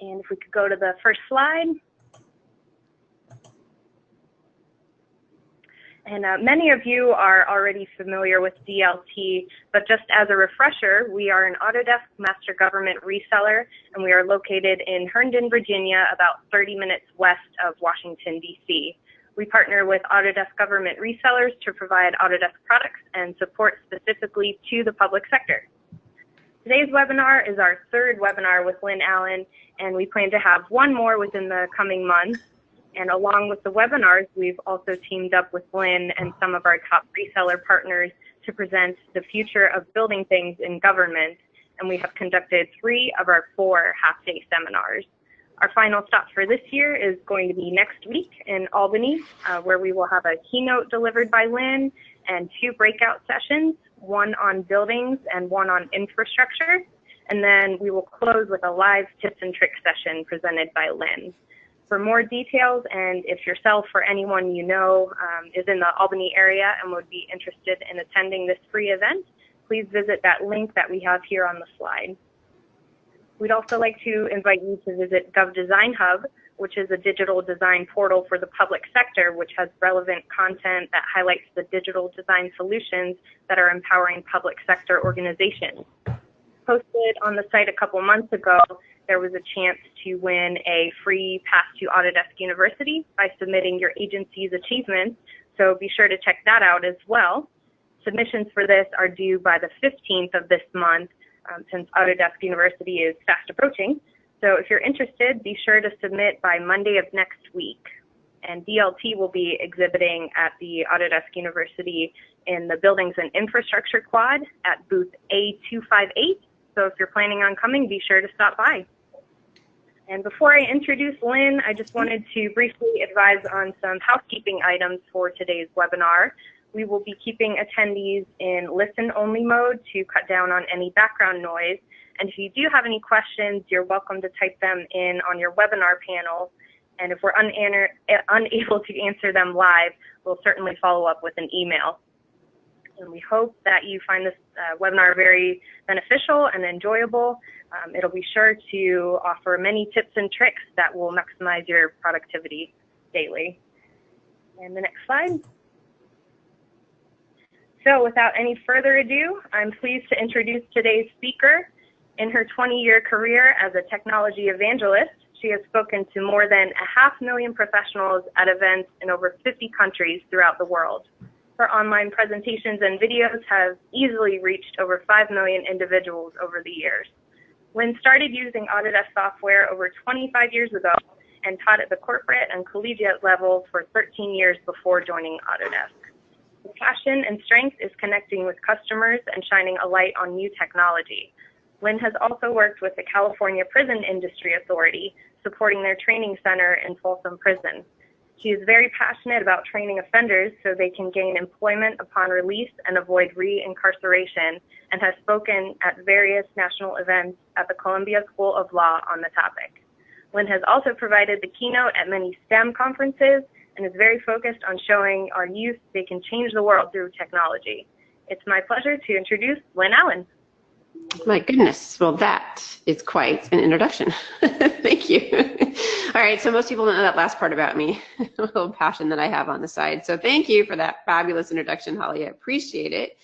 And if we could go to the first slide. And many of you are already familiar with DLT, but just as a refresher, we are an Autodesk Master Government reseller, and we are located in Herndon, Virginia, about 30 minutes west of Washington, D.C. We partner with Autodesk Government resellers to provide Autodesk products and support specifically to the public sector. Today's webinar is our third webinar with Lynn Allen, and we plan to have one more within the coming months. And along with the webinars, we've also teamed up with Lynn and some of our top reseller partners to present the future of building things in government. And we have conducted 3 of our 4 half-day seminars. Our final stop for this year is going to be next week in Albany, where we will have a keynote delivered by Lynn and 2 breakout sessions, one on buildings and one on infrastructure. And then we will close with a live tips and tricks session presented by Lynn. For more details, and if yourself or anyone you know is in the Albany area and would be interested in attending this free event, please visit that link that we have here on the slide. We'd also like to invite you to visit GovDesign Hub, which is a digital design portal for the public sector, which has relevant content that highlights the digital design solutions that are empowering public sector organizations. Posted on the site a couple months ago, there was a chance to win a free pass to Autodesk University by submitting your agency's achievements, so be sure to check that out as well. Submissions for this are due by the 15th of this month, since Autodesk University is fast approaching. So if you're interested, be sure to submit by Monday of next week. And DLT will be exhibiting at the Autodesk University in the Buildings and Infrastructure Quad at booth A258. So if you're planning on coming, be sure to stop by. And before I introduce Lynn, I just wanted to briefly advise on some housekeeping items for today's webinar. We will be keeping attendees in listen-only mode to cut down on any background noise. And if you do have any questions, you're welcome to type them in on your webinar panel. And if we're unable to answer them live, we'll certainly follow up with an email. And we hope that you find this webinar very beneficial and enjoyable. It'll be sure to offer many tips and tricks that will maximize your productivity daily. And the next slide. So without any further ado, I'm pleased to introduce today's speaker. In her 20-year career as a technology evangelist, she has spoken to more than 500,000 professionals at events in over 50 countries throughout the world. Her online presentations and videos have easily reached over 5 million individuals over the years. Lynn started using Autodesk software over 25 years ago and taught at the corporate and collegiate level for 13 years before joining Autodesk. Her passion and strength is connecting with customers and shining a light on new technology. Lynn has also worked with the California Prison Industry Authority, supporting their training center in Folsom Prison. She is very passionate about training offenders so they can gain employment upon release and avoid re-incarceration, and has spoken at various national events at the Columbia School of Law on the topic. Lynn has also provided the keynote at many STEM conferences and is very focused on showing our youth they can change the world through technology. It's my pleasure to introduce Lynn Allen. My goodness, well, that is quite an introduction. Thank you. All right, so most people don't know that last part about me, a little passion that I have on the side. So thank you for that fabulous introduction, Holly. I appreciate it.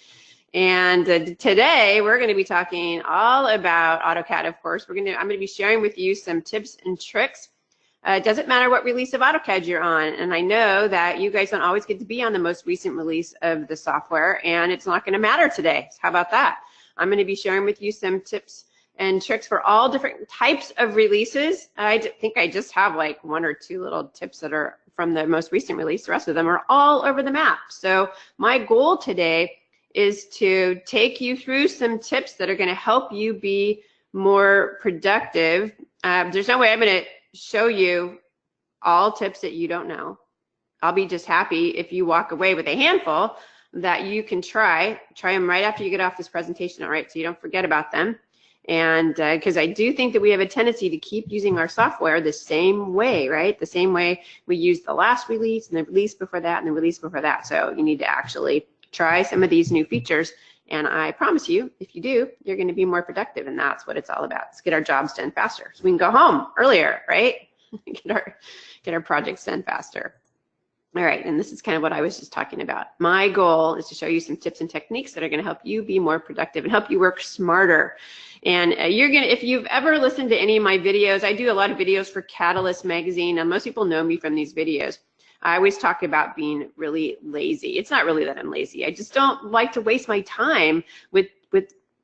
And today we're going to be talking all about AutoCAD, of course. I'm going to be sharing with you some tips and tricks. It doesn't matter what release of AutoCAD you're on, and I know that you guys don't always get to be on the most recent release of the software, and it's not going to matter today. So how about that? I'm going to be sharing with you some tips and tricks for all different types of releases. I think I just have like 1 or 2 little tips that are from the most recent release. The rest of them are all over the map. So my goal today is to take you through some tips that are going to help you be more productive. There's no way I'm going to show you all tips that you don't know. I'll be just happy if you walk away with a handful that you can try them right after you get off this presentation, all right, so you don't forget about them. And because I do think that we have a tendency to keep using our software the same way, right? The same way we used the last release and the release before that and the release before that. So you need to actually try some of these new features And I promise you, if you do, you're going to be more productive, and that's what it's all about. Let's get our jobs done faster so we can go home earlier, right? get our projects done faster. All right, and this is kind of what I was just talking about. My goal is to show you some tips and techniques that are going to help you be more productive and help you work smarter. And if you've ever listened to any of my videos, I do a lot of videos for Catalyst magazine, and most people know me from these videos. I always talk about being really lazy. It's not really that I'm lazy. I just don't like to waste my time with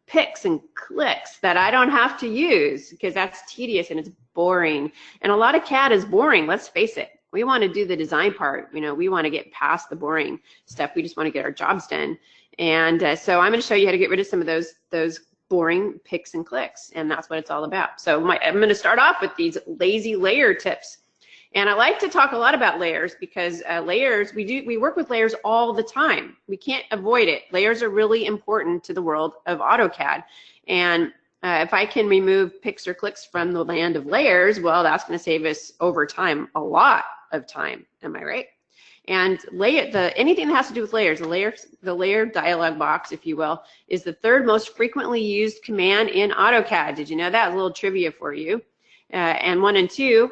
picks and clicks that I don't have to use, because that's tedious and it's boring. And a lot of CAD is boring, let's face it. We want to do the design part. We want to get past the boring stuff. We just want to get our jobs done. And so I'm going to show you how to get rid of some of those boring picks and clicks, and that's what it's all about. So I'm going to start off with these lazy layer tips. And I like to talk a lot about layers because layers, we work with layers all the time. We can't avoid it. Layers are really important to the world of AutoCAD. And if I can remove picks or clicks from the land of layers, well, that's going to save us over time a lot of time. Am I right? And anything that has to do with layers, the layer dialog box, if you will, is the third most frequently used command in AutoCAD. Did you know that? A little trivia for you. And 1 and 2.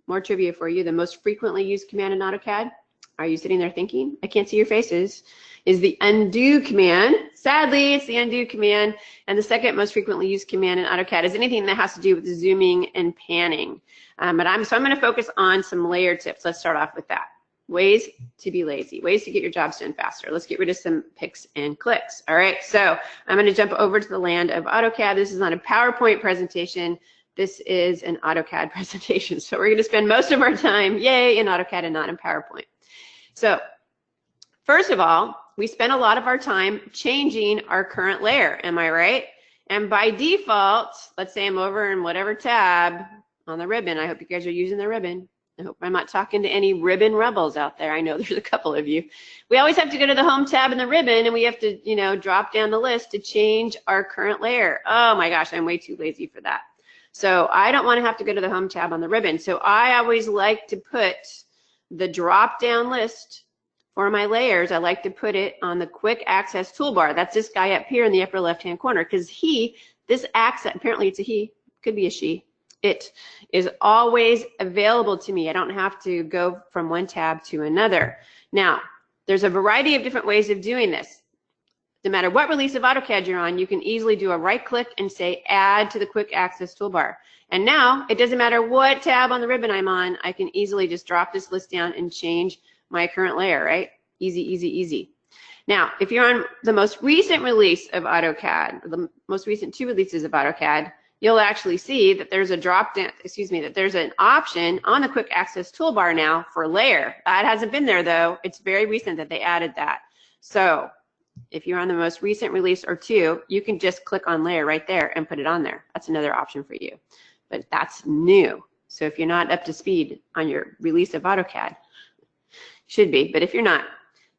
More trivia for you. The most frequently used command in AutoCAD, are you sitting there thinking? I can't see your faces. Is the undo command. Sadly, it's the undo command. And the second most frequently used command in AutoCAD is anything that has to do with zooming and panning. So I'm going to focus on some layer tips. Let's start off with that. Ways to be lazy, ways to get your jobs done faster. Let's get rid of some picks and clicks. All right, so I'm going to jump over to the land of AutoCAD. This is not a PowerPoint presentation. This is an AutoCAD presentation. So we're going to spend most of our time, yay, in AutoCAD and not in PowerPoint. So first of all, we spend a lot of our time changing our current layer. Am I right? And by default, let's say I'm over in whatever tab on the ribbon. I hope you guys are using the ribbon. I hope I'm not talking to any ribbon rebels out there. I know there's a couple of you. We always have to go to the home tab in the ribbon, and we have to, drop down the list to change our current layer. Oh my gosh, I'm way too lazy for that. So I don't want to have to go to the home tab on the ribbon. So I always like to put the drop down list for my layers. I like to put it on the quick access toolbar. That's this guy up here in the upper left hand corner, because this access, apparently it's a he, could be a she, it is always available to me. I don't have to go from one tab to another. Now, there's a variety of different ways of doing this. No matter what release of AutoCAD you're on, you can easily do a right click and say add to the quick access toolbar. And now it doesn't matter what tab on the ribbon I'm on, I can easily just drop this list down and change my current layer, right? Easy, easy, easy. Now, if you're on the most recent release of AutoCAD, the most recent 2 releases of AutoCAD, you'll actually see that there's a drop down, that there's an option on the quick access toolbar now for layer. That hasn't been there though. It's very recent that they added that. So if you're on the most recent release or 2, you can just click on layer right there and put it on there. That's another option for you, but that's new. So if you're not up to speed on your release of AutoCAD, should be, but if you're not,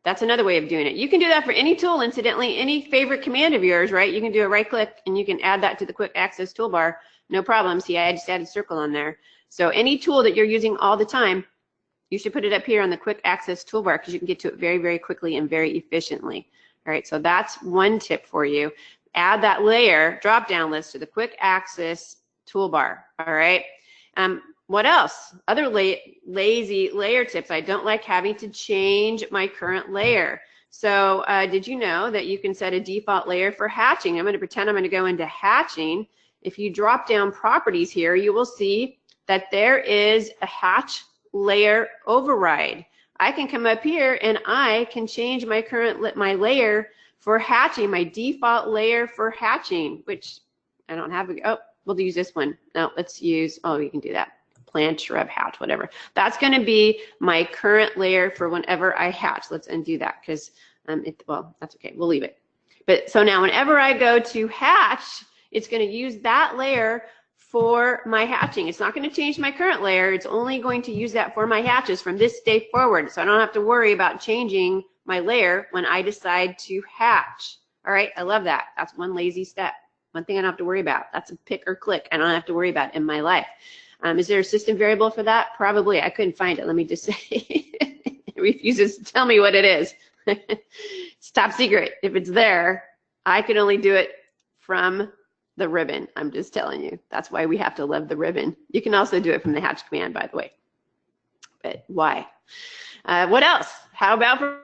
that's another way of doing it. You can do that for any tool, incidentally, any favorite command of yours, right? You can do a right click and you can add that to the quick access toolbar, no problem. See, I just added a circle on there. So any tool that you're using all the time, you should put it up here on the quick access toolbar because you can get to it very, very quickly and very efficiently. All right, so that's one tip for you. Add that layer drop down list to the quick access toolbar. All right. What else? Other lazy layer tips. I don't like having to change my current layer. So did you know that you can set a default layer for hatching? I'm going to pretend I'm going to go into hatching. If you drop down properties here, you will see that there is a hatch layer override. I can come up here and I can change my layer for hatching, my default layer for hatching, which I don't have. We'll use this one. No, let's use, we can do that. Plant, shrub, hatch, whatever. That's going to be my current layer for whenever I hatch. Let's undo that because, well, that's okay. We'll leave it. But so now whenever I go to hatch, it's going to use that layer for my hatching. It's not going to change my current layer. It's only going to use that for my hatches from this day forward. So I don't have to worry about changing my layer when I decide to hatch. All right, I love that. That's one lazy step. One thing I don't have to worry about. That's a pick or click I don't have to worry about in my life. Is there a system variable for that? Probably. I couldn't find it. Let me just say it refuses to tell me what it is. It's top secret. If it's there, I can only do it from the ribbon. I'm just telling you. That's why we have to love the ribbon. You can also do it from the hatch command, by the way. But why? What else? How about for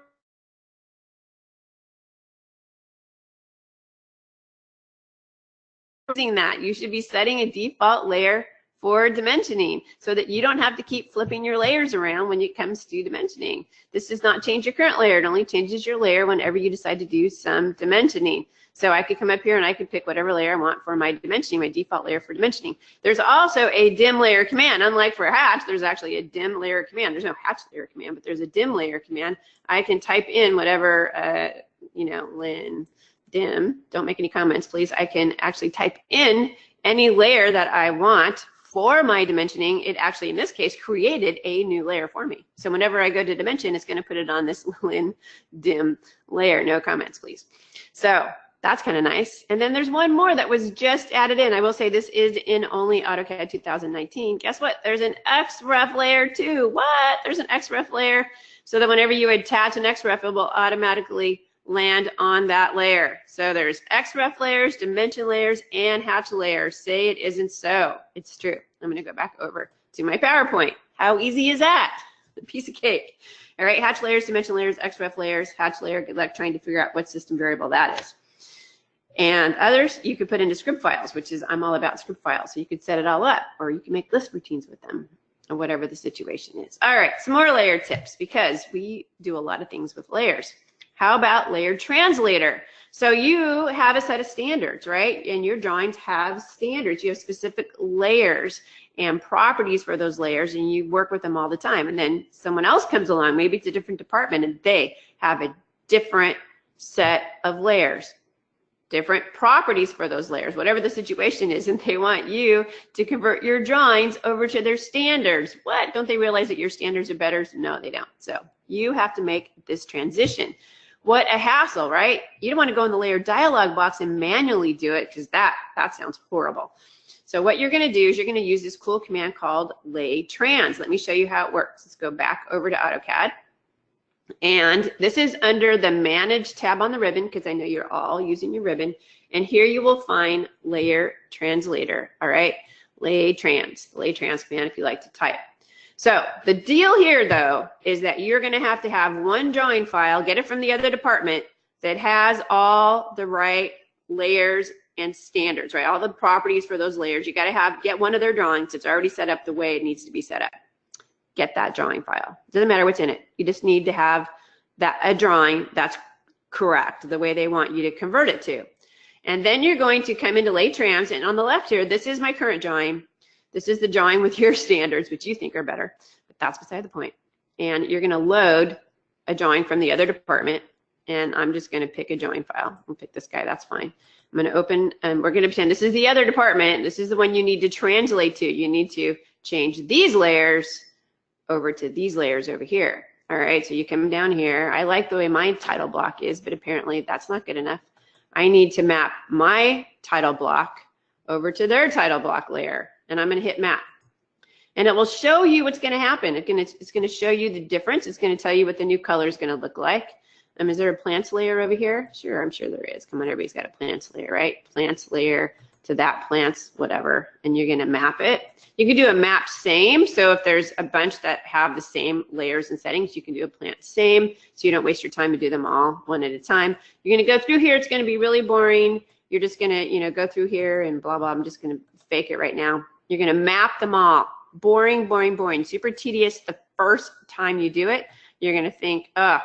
that? You should be setting a default layer for dimensioning so that you don't have to keep flipping your layers around when it comes to dimensioning. This does not change your current layer. It only changes your layer whenever you decide to do some dimensioning. So I could come up here and I could pick whatever layer I want for my dimensioning, my default layer for dimensioning. There's also a dim layer command. Unlike for a hatch, there's actually a dim layer command. There's no hatch layer command, but there's a dim layer command. I can type in whatever, Lynn, dim, don't make any comments, please. I can actually type in any layer that I want for my dimensioning. It actually, in this case, created a new layer for me. So whenever I go to dimension, it's going to put it on this Lynn dim layer. No comments, please. So that's kind of nice. And then there's one more that was just added in. I will say this is in only AutoCAD 2019. Guess what? There's an XREF layer too. What? There's an XREF layer so that whenever you attach an XREF, it will automatically land on that layer. So there's XREF layers, dimension layers, and hatch layers. Say it isn't so. It's true. I'm going to go back over to my PowerPoint. How easy is that? A piece of cake. All right, hatch layers, dimension layers, XREF layers, hatch layer. Good luck trying to figure out what system variable that is. And others you could put into script files, which is, I'm all about script files. So you could set it all up, or you can make list routines with them, or whatever the situation is. All right, some more layer tips, because we do a lot of things with layers. How about layered translator? So you have a set of standards, right? And your drawings have standards. You have specific layers and properties for those layers, and you work with them all the time. And then someone else comes along, maybe it's a different department, and they have a different set of layers, different properties for those layers, whatever the situation is, and they want you to convert your drawings over to their standards. What? Don't they realize that your standards are better? No, they don't. So you have to make this transition. What a hassle, right? You don't want to go in the layer dialog box and manually do it, because that sounds horrible. So what you're going to do is you're going to use this cool command called lay trans. Let me show you how it works. Let's go back over to AutoCAD. And this is under the Manage tab on the ribbon, because I know you're all using your ribbon. And here you will find Layer Translator, all right? Lay trans command if you like to type. So the deal here, though, is that you're going to have one drawing file, get it from the other department, that has all the right layers and standards, right? All the properties for those layers. You got to get one of their drawings. It's already set up the way it needs to be set up. Get that drawing file. It doesn't matter what's in it. You just need to have a drawing that's correct, the way they want you to convert it to. And then you're going to come into Lay Trans, and on the left here, this is my current drawing. This is the drawing with your standards, which you think are better, but that's beside the point. And you're going to load a drawing from the other department, and I'm just going to pick a drawing file. I'll pick this guy. That's fine. I'm going to open, and we're going to pretend this is the other department. This is the one you need to translate to. You need to change these layers over to these layers over here. All right, so you come down here. I like the way my title block is, but apparently that's not good enough. I need to map my title block over to their title block layer, and I'm going to hit map. And it will show you what's going to happen. It's going to show you the difference. It's going to tell you what the new color is going to look like. Is there a plants layer over here? Sure, I'm sure there is. Come on, everybody's got a plants layer, right? Plants layer to that plants, whatever, and you're going to map it. You can do a map same, so if there's a bunch that have the same layers and settings, you can do a plant same, so you don't waste your time to do them all one at a time. You're going to go through here. It's going to be really boring. You're just going to, go through here and blah, blah. I'm just going to fake it right now. You're going to map them all. Boring, boring, boring. Super tedious the first time you do it. You're going to think, oh,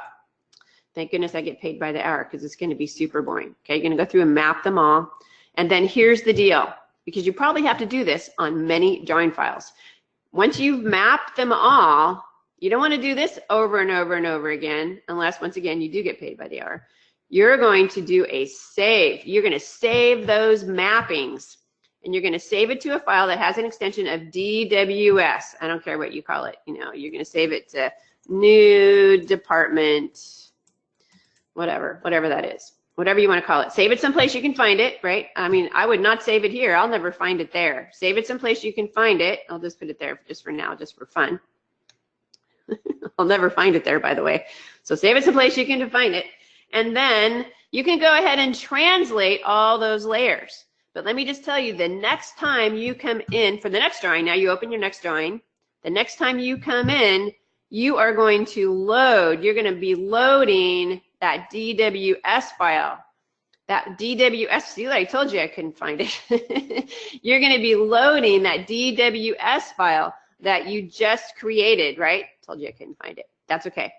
thank goodness I get paid by the hour, because it's going to be super boring. Okay, you're going to go through and map them all. And then here's the deal, because you probably have to do this on many drawing files. Once you've mapped them all, you don't want to do this over and over and over again, unless, once again, you do get paid by the hour. You're going to do a save. You're going to save those mappings, and you're going to save it to a file that has an extension of DWS. I don't care what you call it. You're going to save it to new department, whatever that is. Whatever you want to call it. Save it someplace you can find it, right? I would not save it here. I'll never find it there. Save it someplace you can find it. I'll just put it there just for now, just for fun. I'll never find it there, by the way. So save it someplace you can find it. And then You can go ahead and translate all those layers. But let me just tell you, the next time you come in for the next drawing, now you open your next drawing, the next time you come in, you are going to load, you're going to be loading that DWS file. That DWS, see, I told you I couldn't find it. You're going to be loading that DWS file that you just created, right? Told you I couldn't find it. That's okay.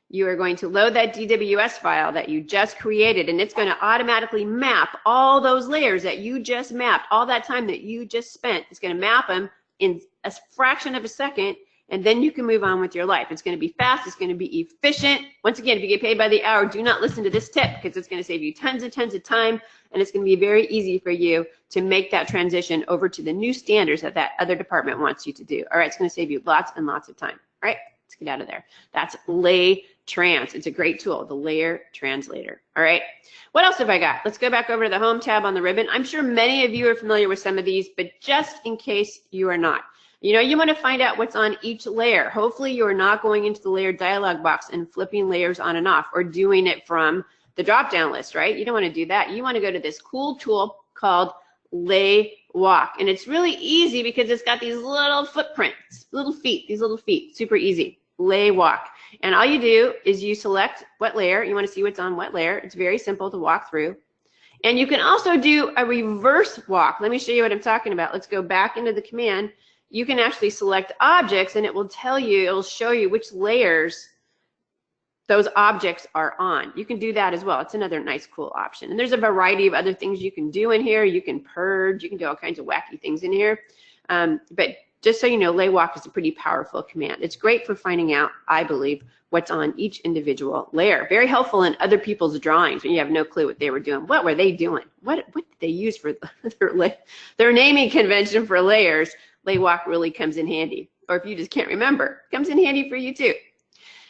You are going to load that DWS file that you just created, and it's going to automatically map all those layers that you just mapped, all that time that you just spent. It's going to map them in a fraction of a second, and then you can move on with your life. It's going to be fast. It's going to be efficient. Once again, if you get paid by the hour, do not listen to this tip because it's going to save you tons and tons of time, and it's going to be very easy for you to make that transition over to the new standards that that other department wants you to do. All right, it's going to save you lots and lots of time. All right, let's get out of there. That's LayTrans. It's a great tool, the Layer Translator. All right, what else have I got? Let's go back over to the Home tab on the ribbon. I'm sure many of you are familiar with some of these, but just in case you are not, you know, you want to find out what's on each layer. Hopefully you are not going into the layer dialog box and flipping layers on and off or doing it from the drop-down list, right? You don't want to do that. You want to go to this cool tool called Lay Walk. And it's really easy because it's got these little footprints, these little feet, super easy. Lay Walk. And all you do is you select what layer. You want to see what's on what layer. It's very simple to walk through. And you can also do a reverse walk. Let me show you what I'm talking about. Let's go back into the command. You can actually select objects and it will tell you, it will show you which layers those objects are on. You can do that as well. It's another nice, cool option. And there's a variety of other things you can do in here. You can purge, you can do all kinds of wacky things in here. But just so you know, Lay Walk is a pretty powerful command. It's great for finding out, I believe, what's on each individual layer. Very helpful in other people's drawings when you have no clue what they were doing. What were they doing? What did they use for their naming convention for layers? Lay Walk really comes in handy. Or if you just can't remember, comes in handy for you too.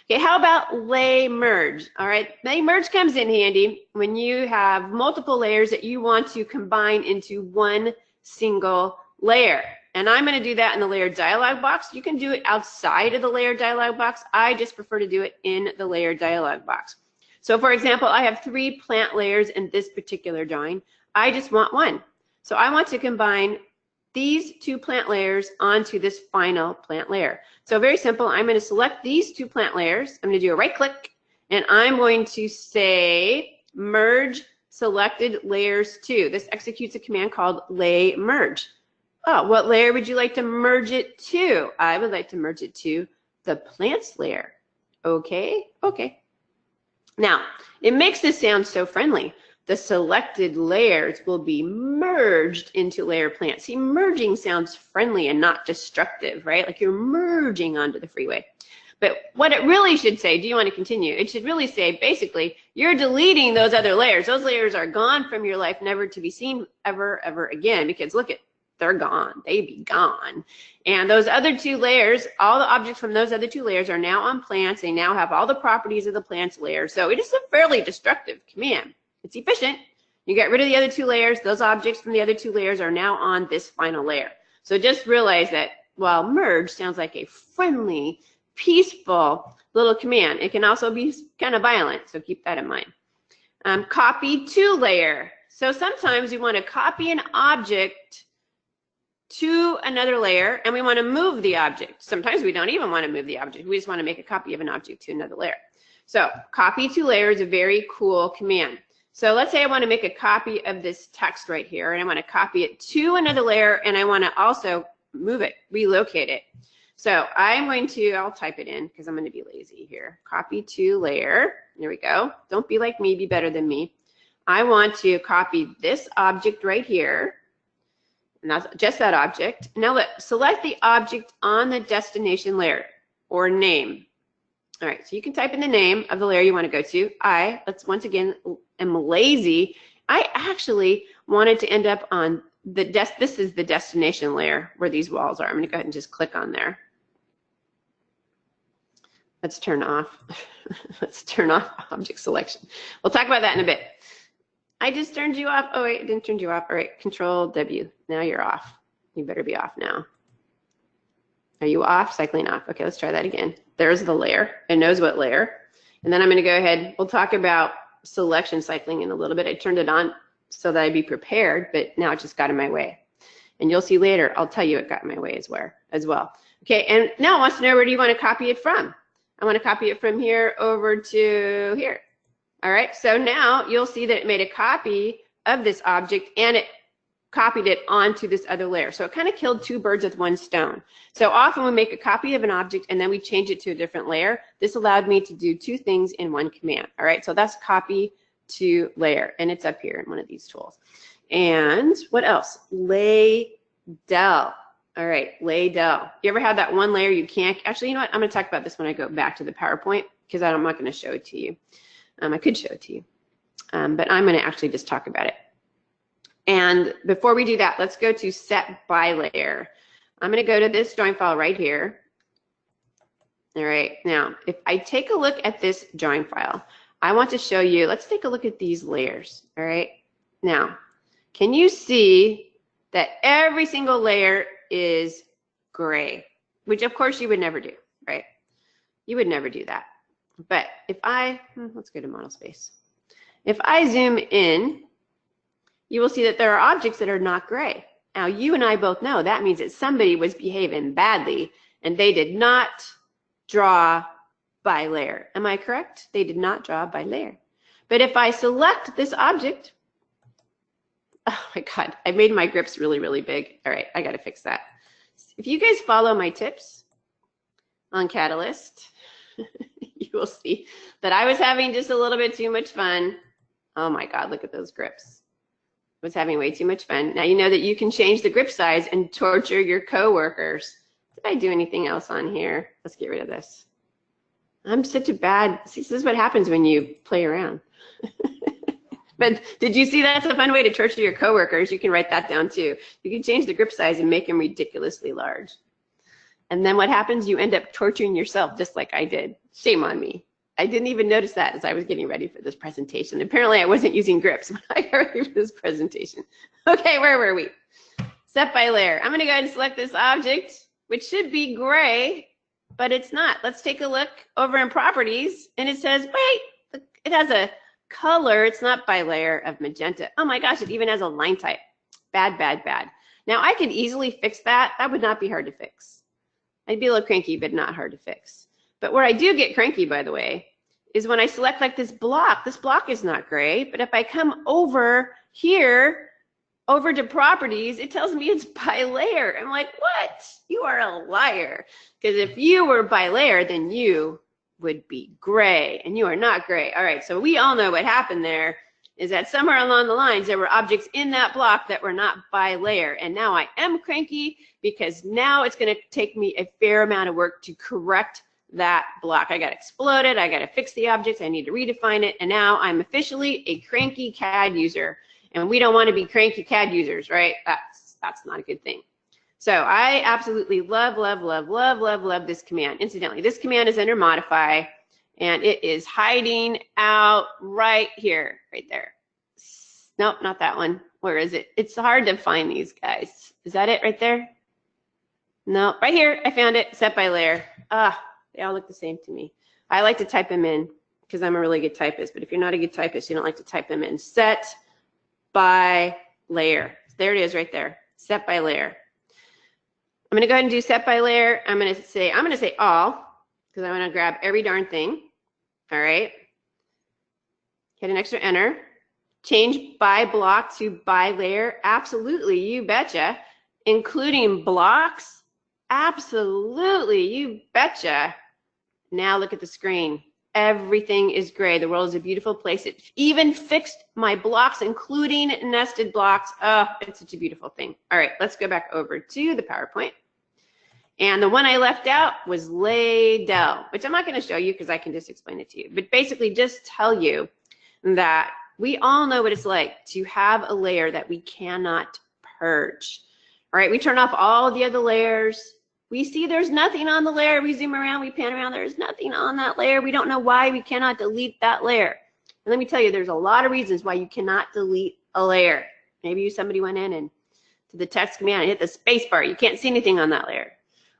Okay, how about Lay Merge? All right, Lay Merge comes in handy when you have multiple layers that you want to combine into one single layer. And I'm going to do that in the layer dialog box. You can do it outside of the layer dialog box. I just prefer to do it in the layer dialog box. So for example, I have 3 plant layers in this particular drawing. I just want one. So I want to combine these 2 plant layers onto this final plant layer. So very simple, I'm going to select these 2 plant layers. I'm going to do a right click and I'm going to say merge selected layers to. This executes a command called Lay Merge. Oh, what layer would you like to merge it to? I would like to merge it to the plants layer. Okay, okay. Now, it makes this sound so friendly. The selected layers will be merged into layer plants. See, merging sounds friendly and not destructive, right? Like you're merging onto the freeway. But what it really should say, do you want to continue? It should really say, basically, you're deleting those other layers. Those layers are gone from your life, never to be seen ever, ever again, because look at, they're gone, they be gone. And those other 2 layers, all the objects from those other 2 layers are now on plants. They now have all the properties of the plants layer. So it is a fairly destructive command. It's efficient. You get rid of the other 2 layers. Those objects from the other 2 layers are now on this final layer. So just realize that while merge sounds like a friendly, peaceful little command, it can also be kind of violent. So keep that in mind. Copy to layer. So sometimes we want to copy an object to another layer and we want to move the object. Sometimes we don't even want to move the object. We just want to make a copy of an object to another layer. So copy to layer is a very cool command. So let's say I want to make a copy of this text right here and I want to copy it to another layer and I want to also move it, relocate it. So I'm going to, I'll type it in because I'm going to be lazy here. Copy to layer. There we go. Don't be like me, be better than me. I want to copy this object right here. And that's just that object. Now let's select the object on the destination layer or name. All right, so you can type in the name of the layer you want to go to. Let's once again, am lazy. I actually wanted to end up on the this is the destination layer where these walls are. I'm going to go ahead and just click on there. Let's turn off. Let's turn off object selection. We'll talk about that in a bit. I just turned you off. Oh wait, I didn't turn you off. All right, Control W. Now you're off. You better be off now. Are you off? Cycling off. Okay, let's try that again. There's the layer. It knows what layer. And then I'm going to go ahead. We'll talk about selection cycling in a little bit. I turned it on so that I'd be prepared, but now it just got in my way. And you'll see later, I'll tell you it got in my way as well. Okay, and now it wants to know where do you want to copy it from? I want to copy it from here over to here. All right, so now you'll see that it made a copy of this object and it copied it onto this other layer. So it kind of killed two birds with one stone. So often we make a copy of an object and then we change it to a different layer. This allowed me to do two things in one command. All right, so that's copy to layer, and it's up here in one of these tools. And what else? Lay del. All right, lay del. You ever have that one layer you can't, actually, you know what? I'm gonna talk about this when I go back to the PowerPoint because I'm not gonna show it to you. I could show it to you, but I'm gonna actually just talk about it. And before we do that, let's go to set by layer. I'm gonna go to this drawing file right here. All right, now, if I take a look at this drawing file, I want to show you, let's take a look at these layers, all right? Now, can you see that every single layer is gray, which of course you would never do, right? You would never do that. But if I, let's go to model space. If I zoom in, you will see that there are objects that are not gray. Now, you and I both know that means that somebody was behaving badly and they did not draw by layer. Am I correct? They did not draw by layer. But if I select this object, oh my God, I made my grips really, really big. All right, I got to fix that. If you guys follow my tips on Catalyst, you will see that I was having just a little bit too much fun. Oh my God, look at those grips. I was having way too much fun. Now you know that you can change the grip size and torture your coworkers. Did I do anything else on here? Let's get rid of this. I'm such a bad, see, this is what happens when you play around. But did you see that's a fun way to torture your coworkers? You can write that down too. You can change the grip size and make them ridiculously large. And then what happens? You end up torturing yourself just like I did. Shame on me. I didn't even notice that as I was getting ready for this presentation. Apparently I wasn't using grips when I got ready for this presentation. Okay, where were we? Set by layer. I'm gonna go ahead and select this object, which should be gray, but it's not. Let's take a look over in properties and it says, wait, it has a color. It's not by layer of magenta. Oh my gosh, it even has a line type. Bad, bad, bad. Now I could easily fix that. That would not be hard to fix. I'd be a little cranky, but not hard to fix. But where I do get cranky, by the way, is when I select like this block. This block is not gray, but if I come over here, over to properties, it tells me it's by layer. I'm like, what? You are a liar. Because if you were by layer, then you would be gray, and you are not gray. All right, so we all know what happened there is that somewhere along the lines, there were objects in that block that were not by layer. And now I am cranky because now it's gonna take me a fair amount of work to correct that block. I got exploded, I got to fix the objects, I need to redefine it, and now I'm officially a cranky CAD user. And we don't want to be cranky CAD users, right? That's not a good thing. So I absolutely love, love, love, love, love, love this command. Incidentally, this command is under modify, and it is hiding out right here, right there. Nope, not that one. Where is it? It's hard to find these guys. Is that it right there? No, right here, I found it, set by layer. They all look the same to me. I like to type them in because I'm a really good typist, but if you're not a good typist, you don't like to type them in. Set by layer. There it is right there, set by layer. I'm gonna go ahead and do set by layer. I'm gonna say all, because I wanna grab every darn thing. All right, hit an extra enter. Change by block to by layer. Absolutely, you betcha. Including blocks. Absolutely, you betcha. Now look at the screen. Everything is gray. The world is a beautiful place. It even fixed my blocks, including nested blocks. Oh, it's such a beautiful thing. All right, let's go back over to the PowerPoint. And the one I left out was lay del, which I'm not going to show you because I can just explain it to you. But basically just tell you that we all know what it's like to have a layer that we cannot purge. All right, we turn off all the other layers. We see there's nothing on the layer. We zoom around, we pan around, there's nothing on that layer. We don't know why we cannot delete that layer. And let me tell you, there's a lot of reasons why you cannot delete a layer. Maybe somebody went in and to the text command and hit the space bar. You can't see anything on that layer.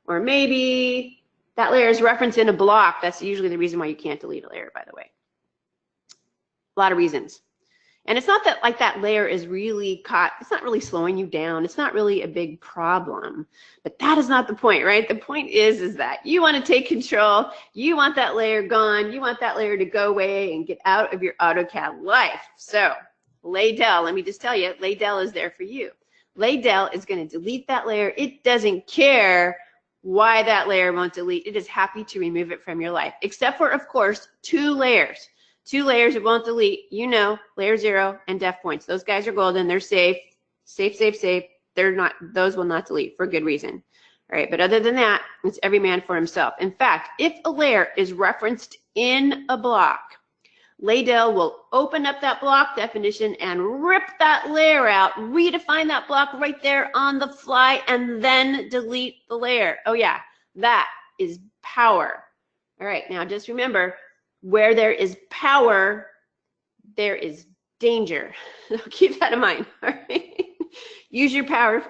Or maybe that layer is referenced in a block. That's usually the reason why you can't delete a layer, by the way. A lot of reasons. And it's not that like that layer is really caught, it's not really slowing you down. It's not really a big problem, but that is not the point, right? The point is that you want to take control. You want that layer gone. You want that layer to go away and get out of your AutoCAD life. So Laydell, let me just tell you, Laydell is there for you. Laydell is going to delete that layer. It doesn't care why that layer won't delete. It is happy to remove it from your life, except for, of course, 2 layers. 2 layers it won't delete, you know, layer 0 and def points. Those guys are golden. They're safe, safe, safe, safe. They're not, those will not delete for good reason. All right, but other than that, it's every man for himself. In fact, if a layer is referenced in a block, Laydell will open up that block definition and rip that layer out, redefine that block right there on the fly, and then delete the layer. Oh yeah, that is power. All right, now just remember, where there is power, there is danger. Keep that in mind, all right? Use your power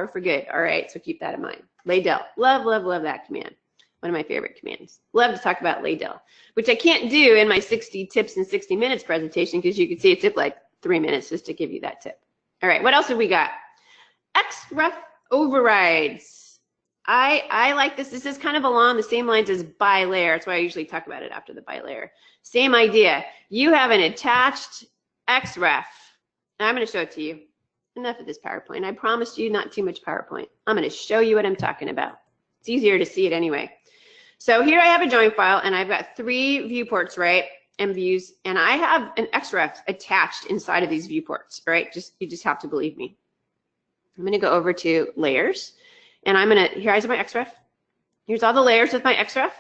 for good, all right? So keep that in mind. Laydell, love, love, love that command. One of my favorite commands. Love to talk about Laydell, which I can't do in my 60 tips in 60 minutes presentation because you can see it took like 3 minutes just to give you that tip. All right, what else have we got? XREF overrides. I like this. This is kind of along the same lines as by layer. That's why I usually talk about it after the by layer. Same idea. You have an attached XREF. I'm going to show it to you. Enough of this PowerPoint. I promised you not too much PowerPoint. I'm going to show you what I'm talking about. It's easier to see it anyway. So here I have a drawing file, and I've got 3 viewports, right, and views, and I have an XREF attached inside of these viewports, right? You just have to believe me. I'm going to go over to layers. And I'm going to, here's my XREF. Here's all the layers with my XREF.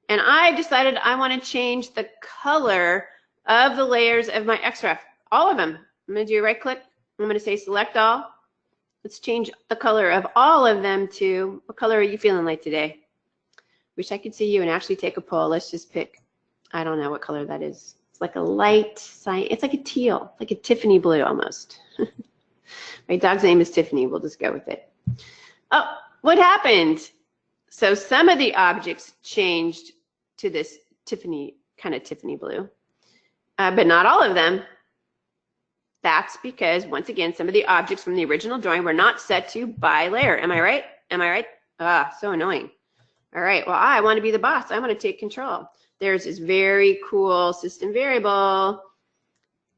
And I decided I want to change the color of the layers of my XREF. All of them. I'm going to do a right click. I'm going to say select all. Let's change the color of all of them to, what color are you feeling like today? Wish I could see you and actually take a poll. Let's just pick, I don't know what color that is. It's like a light, it's like a teal, like a Tiffany blue almost. My dog's name is Tiffany. We'll just go with it. Oh, what happened? So some of the objects changed to this Tiffany, kind of Tiffany blue, but not all of them. That's because, once again, some of the objects from the original drawing were not set to by layer. Am I right? Am I right? Ah, so annoying. All right, well, I want to be the boss. I want to take control. There's this very cool system variable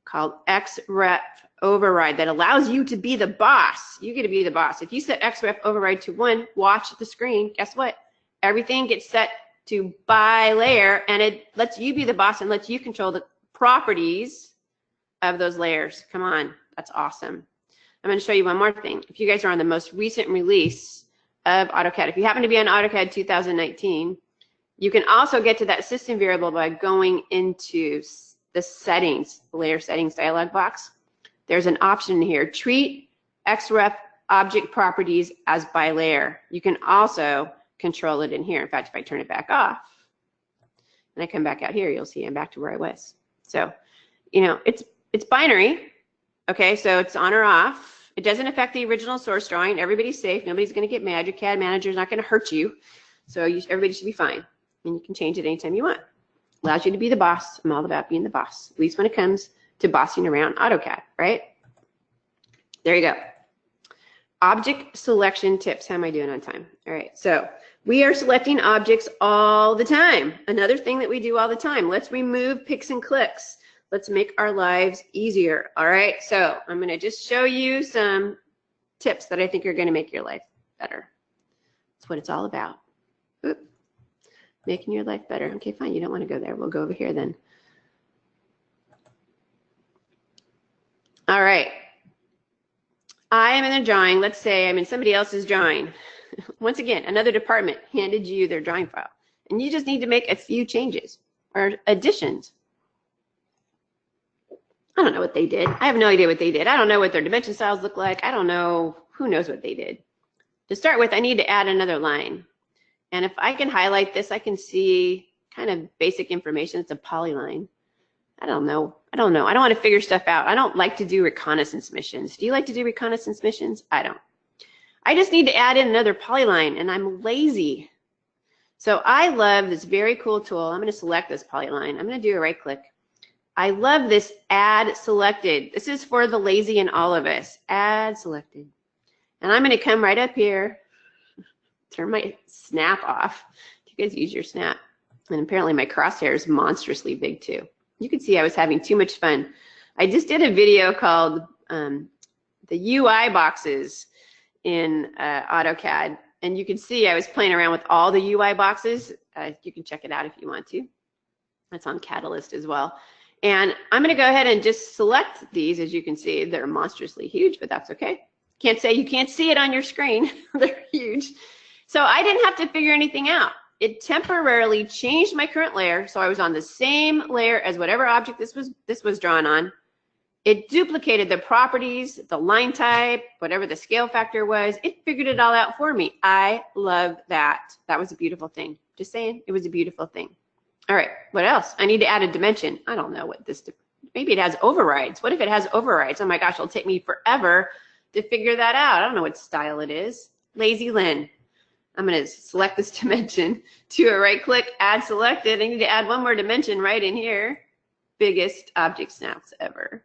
called XREF override that allows you to be the boss. You get to be the boss. If you set XREF override to 1, watch the screen. Guess what? Everything gets set to by layer, and it lets you be the boss and lets you control the properties of those layers. Come on, that's awesome. I'm going to show you one more thing. If you guys are on the most recent release of AutoCAD, if you happen to be on AutoCAD 2019, you can also get to that system variable by going into the settings, the layer settings dialog box. There's an option here, treat XREF object properties as by layer. You can also control it in here. In fact, if I turn it back off and I come back out here, you'll see I'm back to where I was. So, you know, it's binary. Okay, so it's on or off. It doesn't affect the original source drawing. Everybody's safe. Nobody's going to get mad. Your CAD manager is not going to hurt you. So everybody should be fine. And you can change it anytime you want. Allows you to be the boss. I'm all about being the boss, at least when it comes to bossing around AutoCAD, right? There you go. Object selection tips. How am I doing on time? All right, so we are selecting objects all the time. Another thing that we do all the time. Let's remove picks and clicks. Let's make our lives easier. All right, so I'm going to just show you some tips that I think are going to make your life better. That's what it's all about. Oop. Making your life better. Okay, fine. You don't want to go there. We'll go over here then. All right. I am in a drawing. Let's say I'm in somebody else's drawing. Once again, another department handed you their drawing file, and you just need to make a few changes or additions. I don't know what they did. I have no idea what they did. I don't know what their dimension styles look like. I don't know. Who knows what they did? To start with, I need to add another line. And if I can highlight this, I can see kind of basic information. It's a polyline. I don't know. I don't want to figure stuff out. I don't like to do reconnaissance missions. Do you like to do reconnaissance missions? I don't. I just need to add in another polyline, and I'm lazy. So I love this very cool tool. I'm going to select this polyline. I'm going to do a right click. I love this add selected. This is for the lazy in all of us. Add selected. And I'm going to come right up here, turn my snap off. You guys use your snap. And apparently my crosshair is monstrously big too. You can see I was having too much fun. I just did a video called the UI boxes in AutoCAD. And you can see I was playing around with all the UI boxes. You can check it out if you want to. That's on Catalyst as well. And I'm going to go ahead and just select these. As you can see, they're monstrously huge, but that's okay. Can't say you can't see it on your screen. They're huge. So I didn't have to figure anything out. It temporarily changed my current layer, so I was on the same layer as whatever object this was drawn on. It duplicated the properties, the line type, whatever the scale factor was. It figured it all out for me. I love that. That was a beautiful thing. Just saying, it was a beautiful thing. All right, what else? I need to add a dimension. I don't know what this, maybe it has overrides. What if it has overrides? Oh my gosh, it'll take me forever to figure that out. I don't know what style it is. Lazy Lynn. I'm going to select this dimension, do a right click, add selected. I need to add one more dimension right in here. Biggest object snaps ever.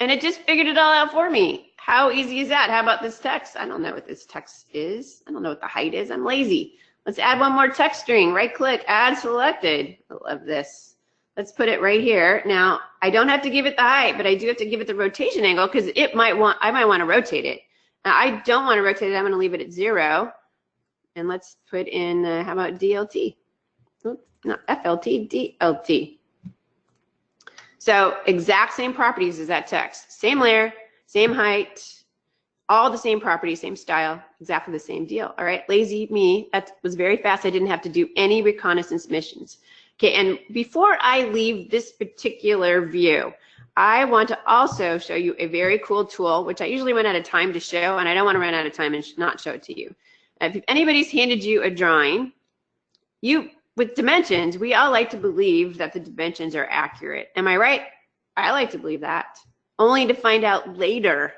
And it just figured it all out for me. How easy is that? How about this text? I don't know what this text is. I don't know what the height is. I'm lazy. Let's add one more text string. Right click, add selected. I love this. Let's put it right here. Now, I don't have to give it the height, but I do have to give it the rotation angle because I might want to rotate it. Now, I don't want to rotate it. I'm going to leave it at 0. And let's put in, how about DLT? Oops, not FLT, DLT. So exact same properties as that text. Same layer, same height, all the same properties, same style, exactly the same deal. All right, lazy me. That was very fast. I didn't have to do any reconnaissance missions. Okay, and before I leave this particular view, I want to also show you a very cool tool, which I usually run out of time to show, and I don't want to run out of time and not show it to you. If anybody's handed you a drawing, with dimensions, we all like to believe that the dimensions are accurate. Am I right? I like to believe that, only to find out later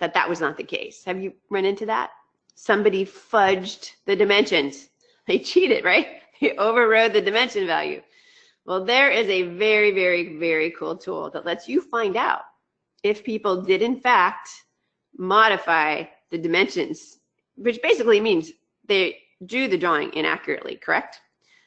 that that was not the case. Have you run into that? Somebody fudged the dimensions. They cheated, right? They overrode the dimension value. Well, there is a very, very, very cool tool that lets you find out if people did in fact modify the dimensions, which basically means they drew the drawing inaccurately, correct?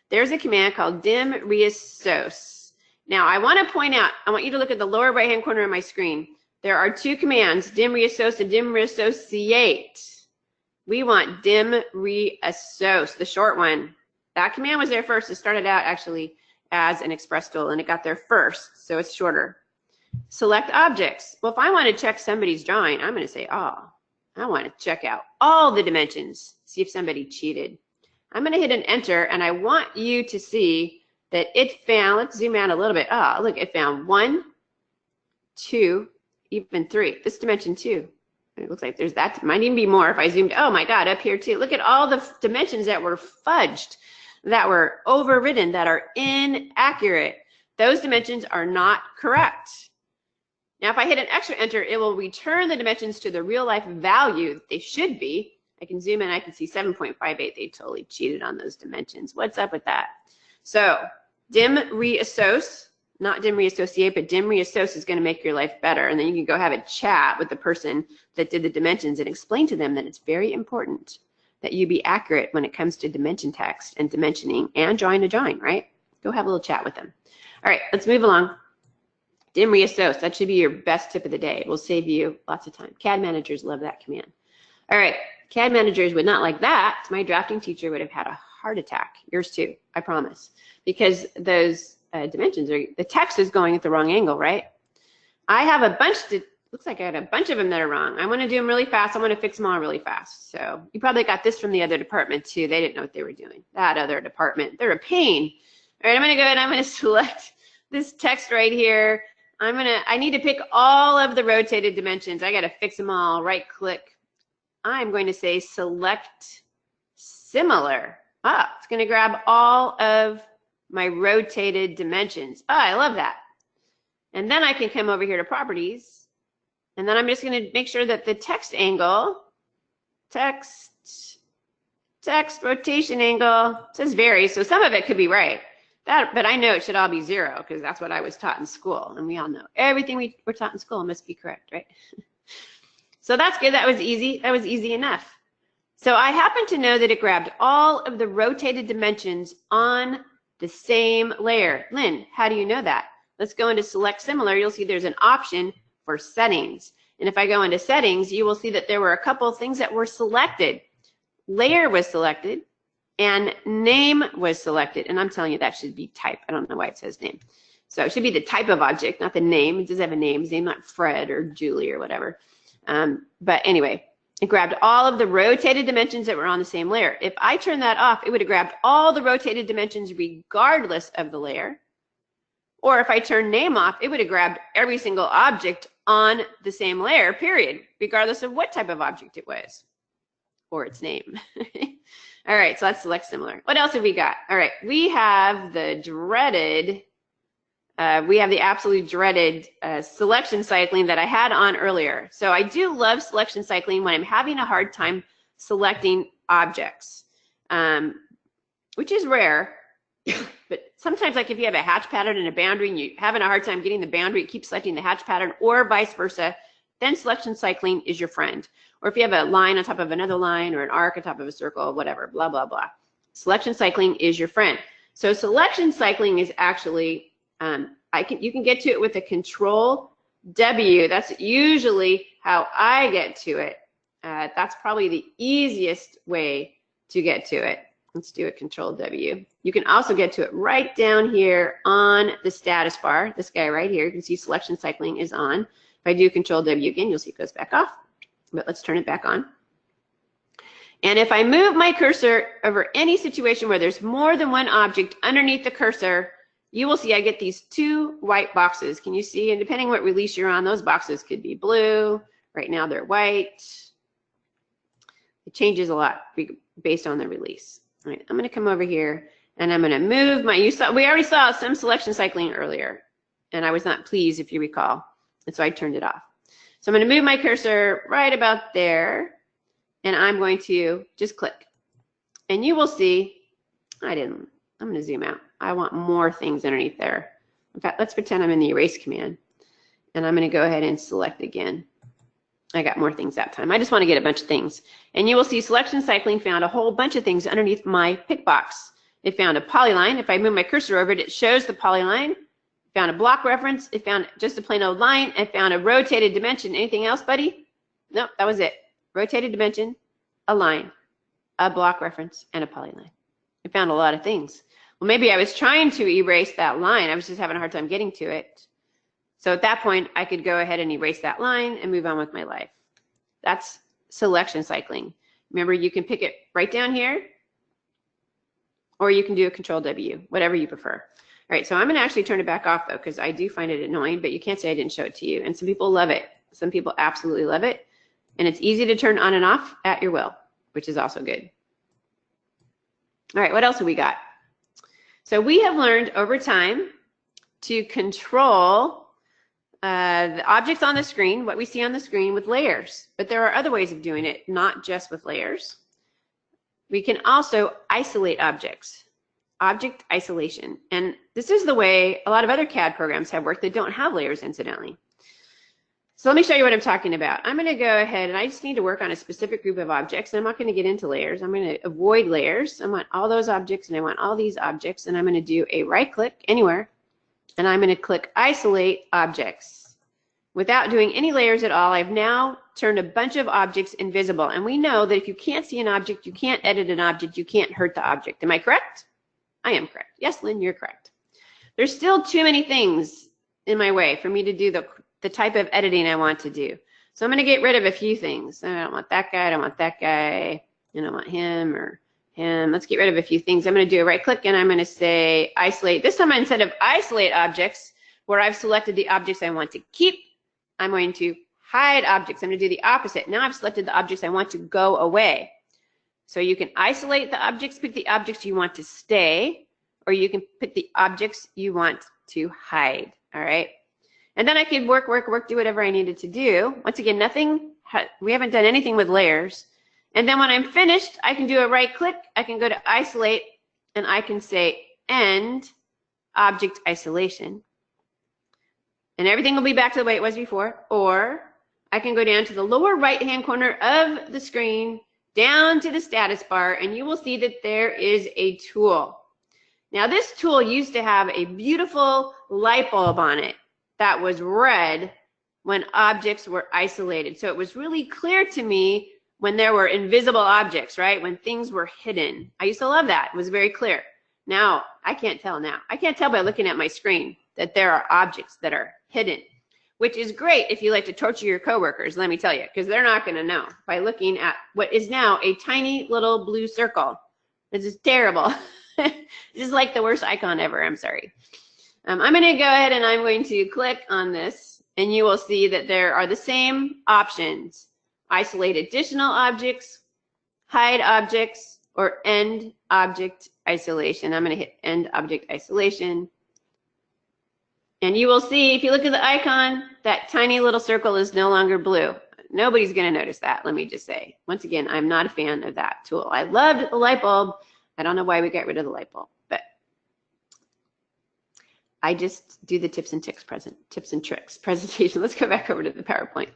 There's a command called dim reassoce. Now, I want to point out, I want you to look at the lower right-hand corner of my screen. There are two commands, dim reassoce and dim reassociate. We want dim reassoce, the short one. That command was there first. It started out actually as an express tool, and it got there first, so it's shorter. Select objects. Well, if I want to check somebody's drawing, I'm going to say, oh, I want to check out all the dimensions, see if somebody cheated. I'm going to hit an enter, and I want you to see that it found, let's zoom out a little bit. Oh, look, it found 1, 2, even 3. This dimension 2. It looks like there's that. Might even be more if I zoomed. Oh my God, up here too. Look at all the dimensions that were fudged, that were overridden, that are inaccurate. Those dimensions are not correct. Now, if I hit an extra enter, it will return the dimensions to the real life value that they should be. I can zoom in, I can see 7.58. They totally cheated on those dimensions. What's up with that? So dim reassoce, not dim reassociate, but dim reassoce is going to make your life better. And then you can go have a chat with the person that did the dimensions and explain to them that it's very important that you be accurate when it comes to dimension text and dimensioning and drawing a drawing, right? Go have a little chat with them. All right, let's move along. Dim reassoce, that should be your best tip of the day. It will save you lots of time. CAD managers love that command. All right, CAD managers would not like that. My drafting teacher would have had a heart attack. Yours too, I promise. Because those dimensions are, the text is going at the wrong angle, right? I have a bunch, looks like I had a bunch of them that are wrong. I want to do them really fast. I want to fix them all really fast. So you probably got this from the other department too. They didn't know what they were doing. That other department, they're a pain. All right, I'm going to go ahead and I'm going to select this text right here. I need to pick all of the rotated dimensions. I got to fix them all. Right click. I'm going to say select similar. Ah, it's going to grab all of my rotated dimensions. Ah, I love that. And then I can come over here to properties. And then I'm just going to make sure that the text angle, text rotation angle, says vary. So some of it could be right. But I know it should all be 0 because that's what I was taught in school. And we all know everything we were taught in school must be correct, right? So that's good. That was easy. That was easy enough. So I happen to know that it grabbed all of the rotated dimensions on the same layer. Lynn, how do you know that? Let's go into select similar. You'll see there's an option for settings. And if I go into settings, you will see that there were a couple of things that were selected. Layer was selected and name was selected. And I'm telling you that should be type. I don't know why it says name. So it should be the type of object, not the name. It does have a name. His name not Fred or Julie or whatever. But anyway, it grabbed all of the rotated dimensions that were on the same layer. If I turn that off, it would have grabbed all the rotated dimensions regardless of the layer. Or if I turn name off, it would have grabbed every single object on the same layer, period, regardless of what type of object it was or its name. All right, so let's select similar. What else have we got? All right, we have the dreaded, we have the absolutely dreaded selection cycling that I had on earlier. So I do love selection cycling when I'm having a hard time selecting objects, which is rare. But sometimes, like if you have a hatch pattern and a boundary and you're having a hard time getting the boundary, keep selecting the hatch pattern, or vice versa, then selection cycling is your friend. Or if you have a line on top of another line or an arc on top of a circle, whatever, blah, blah, blah. Selection cycling is your friend. So selection cycling is actually, you can get to it with a Control W. That's usually how I get to it. That's probably the easiest way to get to it. Let's do a Control W. You can also get to it right down here on the status bar. This guy right here, you can see selection cycling is on. If I do Control W again, you'll see it goes back off. But let's turn it back on. And if I move my cursor over any situation where there's more than one object underneath the cursor, you will see I get these 2 white boxes. Can you see? And depending what release you're on, those boxes could be blue. Right now they're white. It changes a lot based on the release. All right, I'm going to come over here and I'm going to move my, we already saw some selection cycling earlier and I was not pleased if you recall. And so I turned it off. So I'm going to move my cursor right about there and I'm going to just click. And you will see, I'm going to zoom out. I want more things underneath there. In fact, let's pretend I'm in the erase command and I'm going to go ahead and select again. I got more things that time. I just want to get a bunch of things. And you will see selection cycling found a whole bunch of things underneath my pick box. It found a polyline. If I move my cursor over it, it shows the polyline. It found a block reference. It found just a plain old line. It found a rotated dimension. Anything else, buddy? Nope, that was it. Rotated dimension, a line, a block reference, and a polyline. It found a lot of things. Well, maybe I was trying to erase that line. I was just having a hard time getting to it. So at that point, I could go ahead and erase that line and move on with my life. That's selection cycling. Remember, you can pick it right down here, or you can do a Control W, whatever you prefer. All right, so I'm going to actually turn it back off, though, because I do find it annoying, but you can't say I didn't show it to you. And some people love it. Some people absolutely love it. And it's easy to turn on and off at your will, which is also good. All right, what else have we got? So we have learned over time to control the objects on the screen, what we see on the screen, with layers. But there are other ways of doing it, not just with layers. We can also isolate objects, object isolation. And this is the way a lot of other CAD programs have worked that don't have layers, incidentally. So let me show you what I'm talking about. I'm going to go ahead and I just need to work on a specific group of objects. And I'm not going to get into layers. I'm going to avoid layers. I want all those objects and I want all these objects. And I'm going to do a right click anywhere. And I'm going to click Isolate Objects. Without doing any layers at all, I've now turned a bunch of objects invisible. And we know that if you can't see an object, you can't edit an object, you can't hurt the object. Am I correct? I am correct. Yes, Lynn, you're correct. There's still too many things in my way for me to do the type of editing I want to do. So I'm going to get rid of a few things. I don't want that guy, I don't want that guy, I don't want him or him. Let's get rid of a few things. I'm going to do a right click and I'm going to say isolate. This time instead of isolate objects, where I've selected the objects I want to keep, I'm going to hide objects. I'm going to do the opposite. Now I've selected the objects I want to go away. So you can isolate the objects, pick the objects you want to stay, or you can pick the objects you want to hide. All right. And then I could work, do whatever I needed to do. Once again, we haven't done anything with layers. And then when I'm finished, I can do a right click, I can go to isolate, and I can say end object isolation, and everything will be back to the way it was before, or I can go down to the lower right-hand corner of the screen, down to the status bar, and you will see that there is a tool. Now, this tool used to have a beautiful light bulb on it that was red when objects were isolated. So it was really clear to me when there were invisible objects, right? When things were hidden. I used to love that. It was very clear. Now, I can't tell now. I can't tell by looking at my screen that there are objects that are hidden, which is great if you like to torture your coworkers, let me tell you, because they're not going to know by looking at what is now a tiny little blue circle. This is terrible. This is like the worst icon ever. I'm sorry. I'm going to go ahead and I'm going to click on this, and you will see that there are the same options: isolate additional objects, hide objects, or end object isolation. I'm going to hit end object isolation. And you will see, if you look at the icon, that tiny little circle is no longer blue. Nobody's going to notice that, let me just say. Once again, I'm not a fan of that tool. I loved the light bulb. I don't know why we got rid of the light bulb, but I just do the tips and tricks presentation. Let's go back over to the PowerPoint.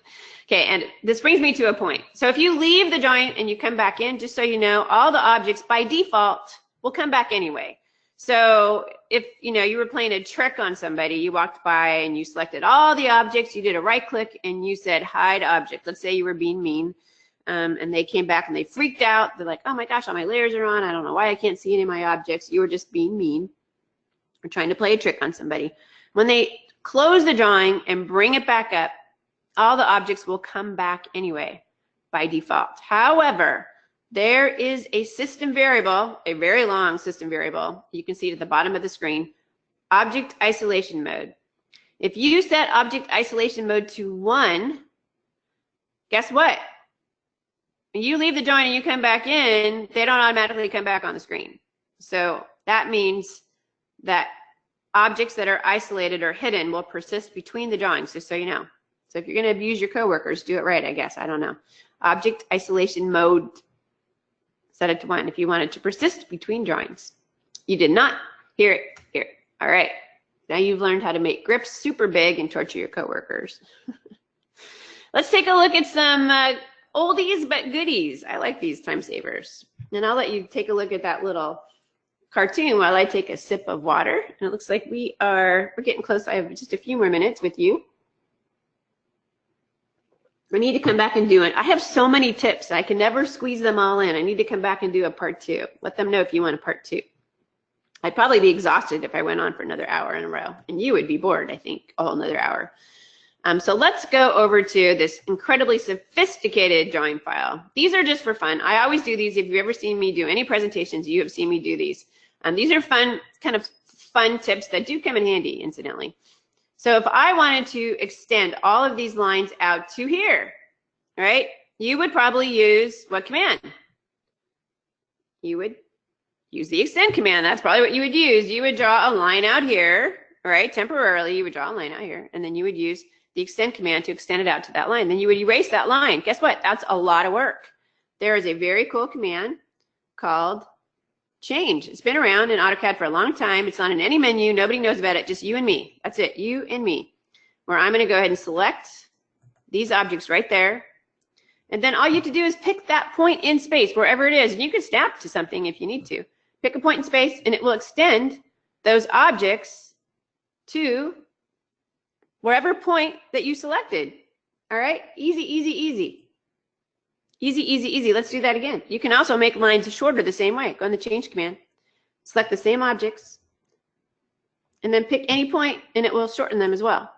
Okay, and this brings me to a point. So if you leave the drawing and you come back in, just so you know, all the objects by default will come back anyway. So if you were playing a trick on somebody, you walked by and you selected all the objects, you did a right click and you said hide object. Let's say you were being mean, and they came back and they freaked out. They're like, oh my gosh, all my layers are on. I don't know why I can't see any of my objects. You were just being mean or trying to play a trick on somebody. When they close the drawing and bring it back up, all the objects will come back anyway by default. However, there is a system variable, a very long system variable. You can see it at the bottom of the screen, object isolation mode. If you set object isolation mode to 1, guess what? When you leave the drawing and you come back in, they don't automatically come back on the screen. So that means that objects that are isolated or hidden will persist between the drawings, just so you know. So if you're going to abuse your coworkers, do it right, I guess. I don't know. Object isolation mode. Set it to 1 if you wanted to persist between drawings. You did not. Here. All right. Now you've learned how to make grips super big and torture your coworkers. Let's take a look at some oldies but goodies. I like these time savers. And I'll let you take a look at that little cartoon while I take a sip of water. And it looks like we're getting close. I have just a few more minutes with you. I need to come back and do it. I have so many tips. I can never squeeze them all in. I need to come back and do a part 2. Let them know if you want a part 2. I'd probably be exhausted if I went on for another hour in a row. And you would be bored, I think, a whole another hour. So let's go over to this incredibly sophisticated drawing file. These are just for fun. I always do these. If you've ever seen me do any presentations, you have seen me do these. These are fun, kind of fun tips that do come in handy, incidentally. So if I wanted to extend all of these lines out to here, right, you would probably use what command? You would use the extend command. That's probably what you would use. You would draw a line out here, right, temporarily. You would draw a line out here, and then you would use the extend command to extend it out to that line. Then you would erase that line. Guess what? That's a lot of work. There is a very cool command called change. It's been around in AutoCAD for a long time. It's not in any menu. Nobody knows about it. Just you and me. That's it. You and me. Where I'm going to go ahead and select these objects right there. And then all you have to do is pick that point in space, wherever it is. And you can snap to something if you need to. Pick a point in space, and it will extend those objects to wherever point that you selected. All right? Easy, easy, easy. Easy, easy, easy. Let's do that again. You can also make lines shorter the same way. Go in the change command, select the same objects, and then pick any point, and it will shorten them as well.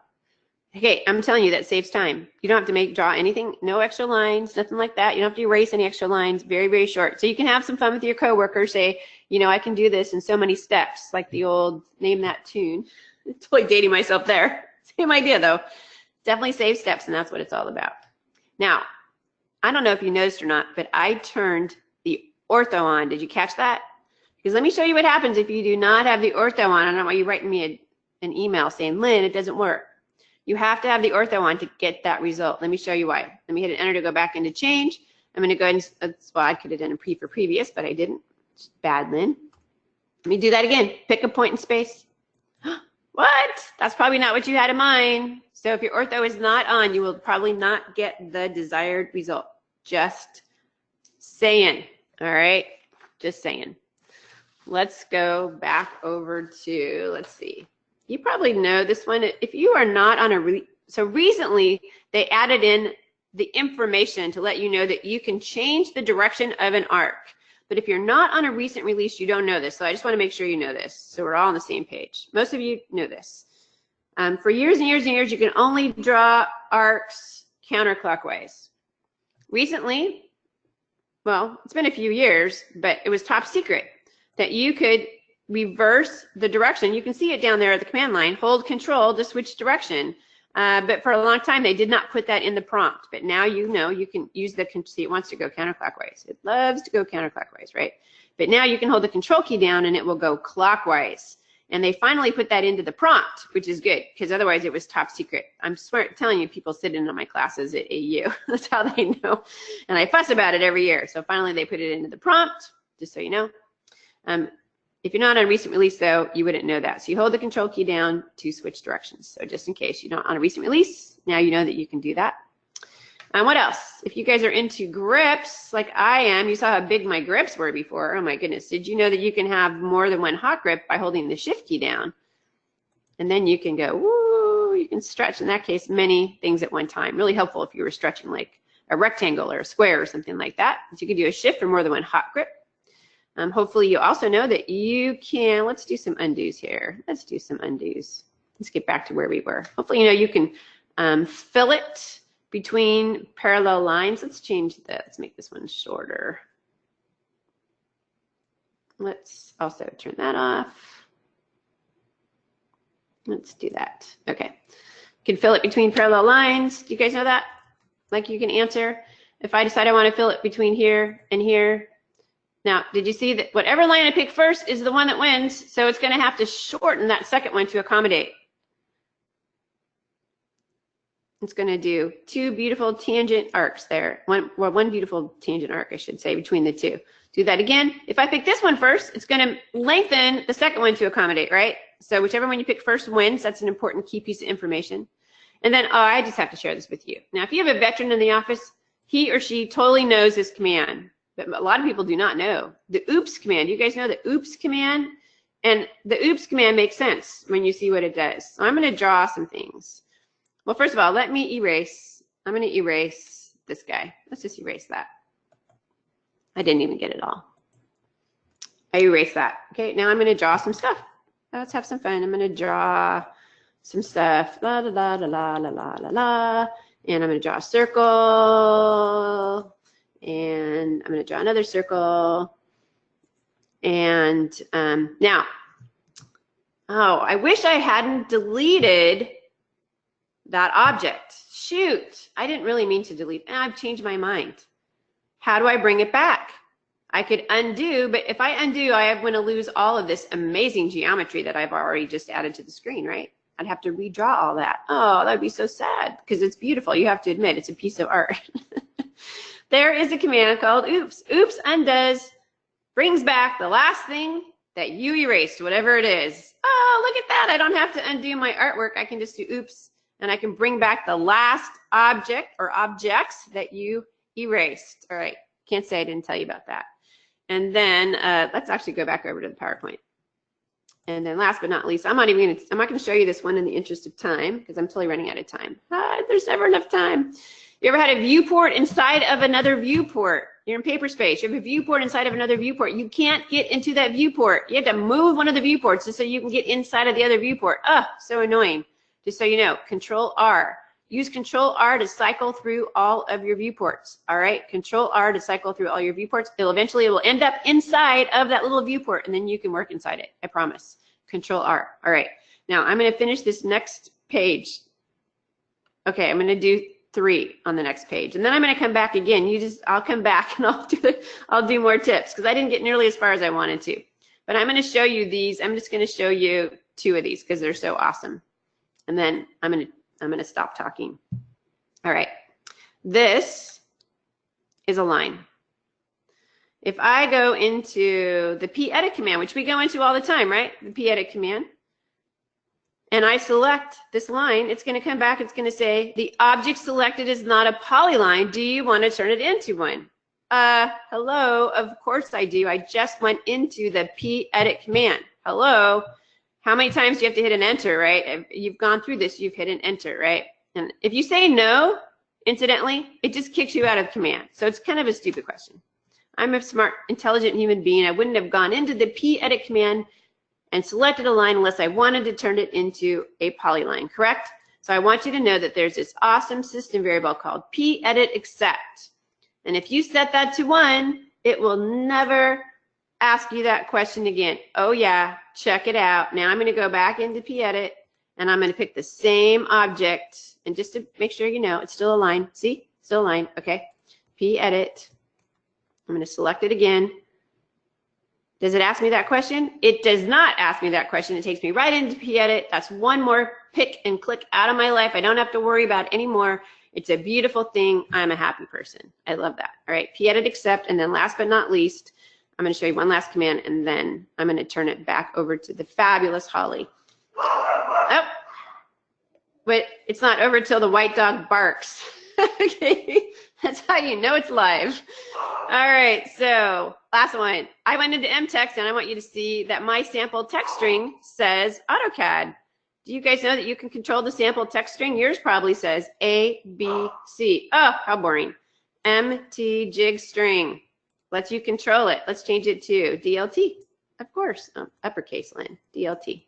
Okay, I'm telling you, that saves time. You don't have to draw anything, no extra lines, nothing like that. You don't have to erase any extra lines. Very, very short. So you can have some fun with your coworkers. Say, I can do this in so many steps, like the old name that tune. Totally dating myself there. Same idea, though. Definitely save steps, and that's what it's all about. Now, I don't know if you noticed or not, but I turned the ortho on. Did you catch that? Because let me show you what happens if you do not have the ortho on. I don't know why you're writing me an email saying, Lynn, it doesn't work. You have to have the ortho on to get that result. Let me show you why. Let me hit an enter to go back into change. I'm going to go ahead and, well, I could have done a for previous, but I didn't. It's bad, Lynn. Let me do that again. Pick a point in space. What? That's probably not what you had in mind. So if your ortho is not on, you will probably not get the desired result. Just saying. All right? Just saying. Let's go back over to, let's see. You probably know this one. If you are not on a, so recently they added in the information to let you know that you can change the direction of an arc. But if you're not on a recent release, you don't know this. So I just want to make sure you know this. So we're all on the same page. Most of you know this. For years and years and years, you can only draw arcs counterclockwise. Recently, well, it's been a few years, but it was top secret that you could reverse the direction. You can see it down there at the command line, hold control to switch direction. But for a long time, they did not put that in the prompt. But now you know you can use the, see, it wants to go counterclockwise. It loves to go counterclockwise, right? But now you can hold the control key down and it will go clockwise. And they finally put that into the prompt, which is good, because otherwise it was top secret. I'm telling you, people sit in on my classes at AU. That's how they know. And I fuss about it every year. So finally they put it into the prompt, just so you know. If you're not on a recent release, though, you wouldn't know that. So you hold the control key down to switch directions. So just in case you're not on a recent release, now you know that you can do that. And what else? If you guys are into grips, like I am, you saw how big my grips were before. Oh my goodness. Did you know that you can have more than one hot grip by holding the shift key down? And then you can go, woo, you can stretch, in that case, many things at one time. Really helpful if you were stretching like a rectangle or a square or something like that. So you could do a shift or more than one hot grip. Hopefully you also know that you can, let's do some undos here. Let's do some undos. Let's get back to where we were. Hopefully you know you can fillet between parallel lines. Let's change that. Let's make this one shorter. Let's also turn that off. Let's do that. Okay. You can fillet between parallel lines. Do you guys know that? Like you can answer. If I decide I want to fillet between here and here. Now, did you see that whatever line I pick first is the one that wins, so it's going to have to shorten that second one to accommodate. It's going to do two beautiful tangent arcs there. One beautiful tangent arc, I should say, between the two. Do that again. If I pick this one first, it's going to lengthen the second one to accommodate, right? So whichever one you pick first wins. That's an important key piece of information. And then, oh, I just have to share this with you. Now, if you have a veteran in the office, he or she totally knows this command. But a lot of people do not know. The oops command, you guys know the oops command? And the oops command makes sense when you see what it does. So I'm going to draw some things. Well, first of all, let me erase. I'm going to erase this guy. Let's just erase that. I didn't even get it all. I erased that. Okay, now I'm going to draw some stuff. Let's have some fun. I'm going to draw some stuff. La, la, la, la, la, la, la, la. And I'm going to draw a circle. And I'm going to draw another circle. And now, oh, I wish I hadn't deleted that object. Shoot, I didn't really mean to delete. I've changed my mind. How do I bring it back? I could undo, but if I undo, I'm going to lose all of this amazing geometry that I've already just added to the screen, right? I'd have to redraw all that. Oh, that'd be so sad because it's beautiful. You have to admit, it's a piece of art. There is a command called oops. Oops undoes, brings back the last thing that you erased, whatever it is. Oh, look at that. I don't have to undo my artwork. I can just do oops, and I can bring back the last object or objects that you erased. All right. Can't say I didn't tell you about that. And then let's actually go back over to the PowerPoint. And then last but not least, I'm not going to show you this one in the interest of time because I'm totally running out of time. There's never enough time. You ever had a viewport inside of another viewport? You're in paper space. You have a viewport inside of another viewport. You can't get into that viewport. You have to move one of the viewports just so you can get inside of the other viewport. Oh, so annoying. Just so you know, Control R. Use Control R to cycle through all of your viewports. All right, Control R to cycle through all your viewports. It will end up inside of that little viewport, and then you can work inside it. I promise. Control R. All right. Now I'm going to finish this next page. Okay, I'm going to do 3 on the next page, and then I'm going to come back again. I'll come back and I'll do more tips because I didn't get nearly as far as I wanted to. But I'm going to show you these. I'm just going to show you 2 of these because they're so awesome. And then I'm going to stop talking. All right. This is a line. If I go into the p-edit command, which we go into all the time, right? The p-edit command. and I select this line, it's going to come back, it's going to say, the object selected is not a polyline. Do you want to turn it into one? Hello, of course I do. I just went into the p-edit command. Hello, how many times do you have to hit an enter, right? If you've gone through this, you've hit an enter, right? And if you say no, incidentally, it just kicks you out of command. So it's kind of a stupid question. I'm a smart, intelligent human being. I wouldn't have gone into the p-edit command and selected a line unless I wanted to turn it into a polyline, correct? So I want you to know that there's this awesome system variable called p-edit accept. And if you set that to 1, it will never ask you that question again. Oh yeah, check it out. Now I'm going to go back into p-edit and I'm going to pick the same object. And just to make sure you know, it's still a line. See, still a line. Okay, p-edit. I'm going to select it again. Does it ask me that question? It does not ask me that question. It takes me right into p-edit. That's one more pick and click out of my life. I don't have to worry about it anymore. It's a beautiful thing. I'm a happy person. I love that. All right, p-edit accept, and then last but not least, I'm going to show you one last command, and then I'm going to turn it back over to the fabulous Holly. Oh, but it's not over till the white dog barks. Okay, that's how you know it's live. All right, so last one. I went into mtext, and I want you to see that my sample text string says AutoCAD. Do you guys know that you can control the sample text string? Yours probably says A, B, C. Oh, how boring. MT jig string. Lets you control it. Let's change it to DLT. Of course, uppercase Lynn, DLT.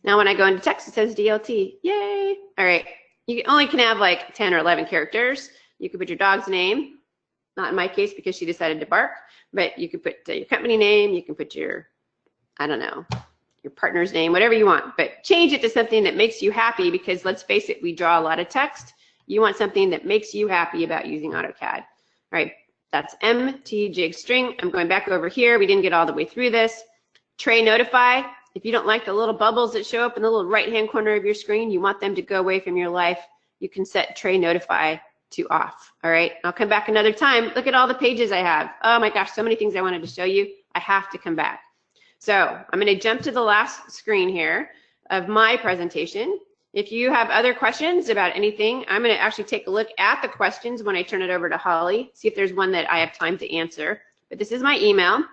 Now when I go into text, it says DLT. Yay. All right, you only can have like 10 or 11 characters. You could put your dog's name, not in my case because she decided to bark, but you could put your company name, you can put your, I don't know, your partner's name, whatever you want, but change it to something that makes you happy because let's face it, we draw a lot of text. You want something that makes you happy about using AutoCAD. All right, that's MT jig string. I'm going back over here. We didn't get all the way through this. Tray notify. If you don't like the little bubbles that show up in the little right-hand corner of your screen, you want them to go away from your life, you can set tray notify to off. All right, I'll come back another time. Look at all the pages I have. Oh my gosh, so many things I wanted to show you. I have to come back. So I'm going to jump to the last screen here of my presentation. If you have other questions about anything, I'm going to actually take a look at the questions when I turn it over to Holly, see if there's one that I have time to answer. But this is my email,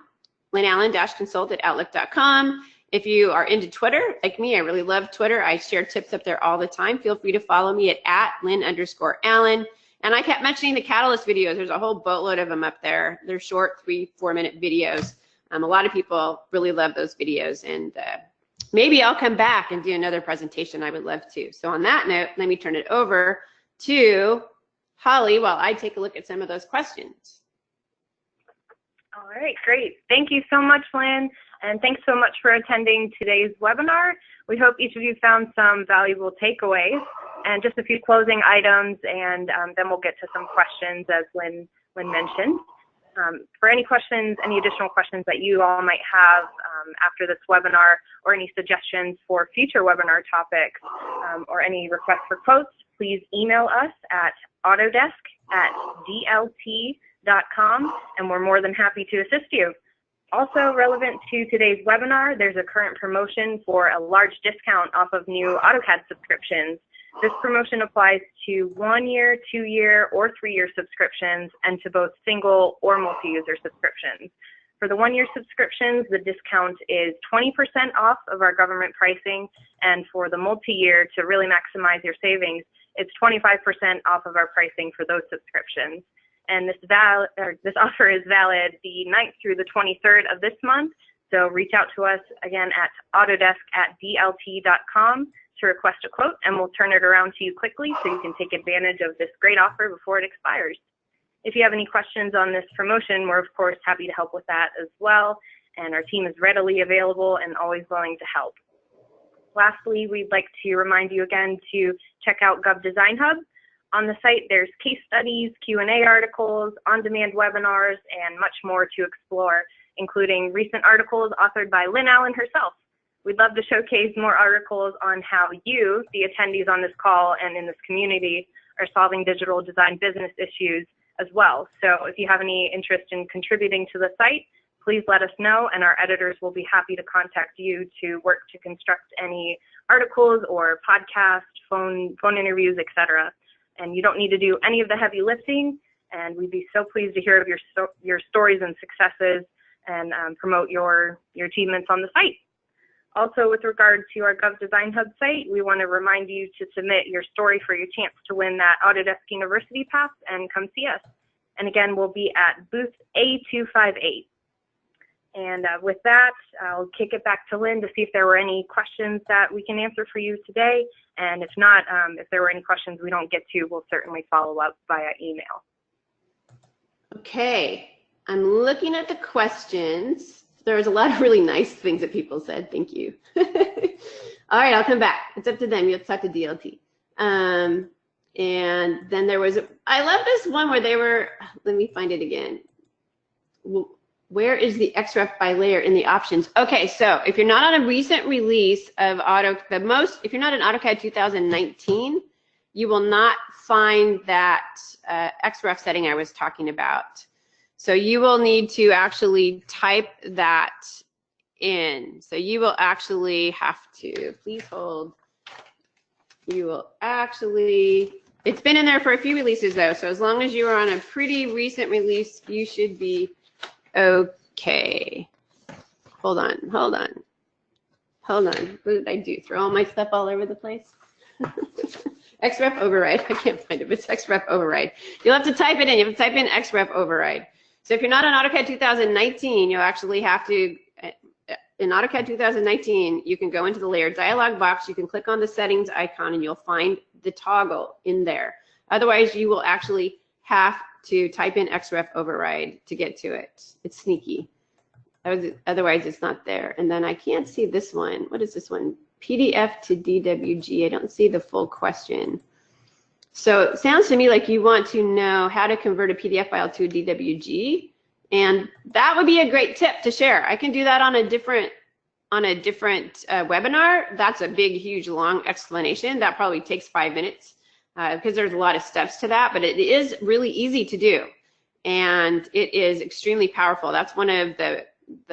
lynnallen-consult@outlook.com. If you are into Twitter, like me, I really love Twitter. I share tips up there all the time. Feel free to follow me at @Lynn_Allen. And I kept mentioning the Catalyst videos. There's a whole boatload of them up there. They're short 3-4 minute videos. A lot of people really love those videos, and maybe I'll come back and do another presentation. I would love to. So on that note, let me turn it over to Holly while I take a look at some of those questions. All right, great. Thank you so much, Lynn, and thanks so much for attending today's webinar. We hope each of you found some valuable takeaways, and just a few closing items, and then we'll get to some questions as Lynn mentioned. For any questions, any additional questions that you all might have after this webinar, or any suggestions for future webinar topics, or any requests for quotes, please email us at autodesk@dlt.com, and we're more than happy to assist you. Also relevant to today's webinar, there's a current promotion for a large discount off of new AutoCAD subscriptions. This promotion applies to 1-year, 2-year, or 3-year subscriptions, and to both single or multi-user subscriptions. For the 1-year subscriptions, the discount is 20% off of our government pricing, and for the multi-year, to really maximize your savings, it's 25% off of our pricing for those subscriptions. And this offer is valid the 9th through the 23rd of this month, so reach out to us again at autodesk@dlt.com to request a quote, and we'll turn it around to you quickly so you can take advantage of this great offer before it expires. If you have any questions on this promotion, we're of course happy to help with that as well, and our team is readily available and always willing to help. Lastly, we'd like to remind you again to check out Gov Design Hub. On the site, there's case studies, Q&A articles, on-demand webinars, and much more to explore, including recent articles authored by Lynn Allen herself. We'd love to showcase more articles on how you, the attendees on this call and in this community, are solving digital design business issues as well. So if you have any interest in contributing to the site, please let us know, and our editors will be happy to contact you to work to construct any articles or podcasts, phone interviews, etc. And you don't need to do any of the heavy lifting, and we'd be so pleased to hear of your stories and successes and promote your achievements on the site. Also, with regard to our GovDesign Hub site, we want to remind you to submit your story for your chance to win that Autodesk University Pass and come see us. And again, we'll be at booth A258. And with that, I'll kick it back to Lynn to see if there were any questions that we can answer for you today. And if not, if there were any questions we don't get to, we'll certainly follow up via email. Okay, I'm looking at the questions. There was a lot of really nice things that people said. Thank you. All right, I'll come back. It's up to them. You'll talk to DLT. And then there was, I love this one where they were, let me find it again. Where is the XREF by layer in the options? Okay, so if you're not on a recent release of if you're not in AutoCAD 2019, you will not find that XREF setting I was talking about. So you will need to actually type that in. So you will actually have to, please hold. You will actually, it's been in there for a few releases though. So as long as you are on a pretty recent release, you should be okay. Hold on. What did I do? Throw all my stuff all over the place? XREF override. I can't find it, but it's XREF override. You'll have to type it in. You have to type in XREF override. So if you're not on AutoCAD 2019, you'll actually have to, in AutoCAD 2019, you can go into the layer dialog box, you can click on the settings icon, and you'll find the toggle in there. Otherwise, you will actually have to type in XREF override to get to it. It's sneaky. Otherwise, it's not there. And then I can't see this one. What is this one? PDF to DWG. I don't see the full question. So it sounds to me like you want to know how to convert a PDF file to a DWG, and that would be a great tip to share. I can do that on a different webinar. That's a big, huge, long explanation. That probably takes 5 minutes because there's a lot of steps to that, but it is really easy to do, and it is extremely powerful. That's one of the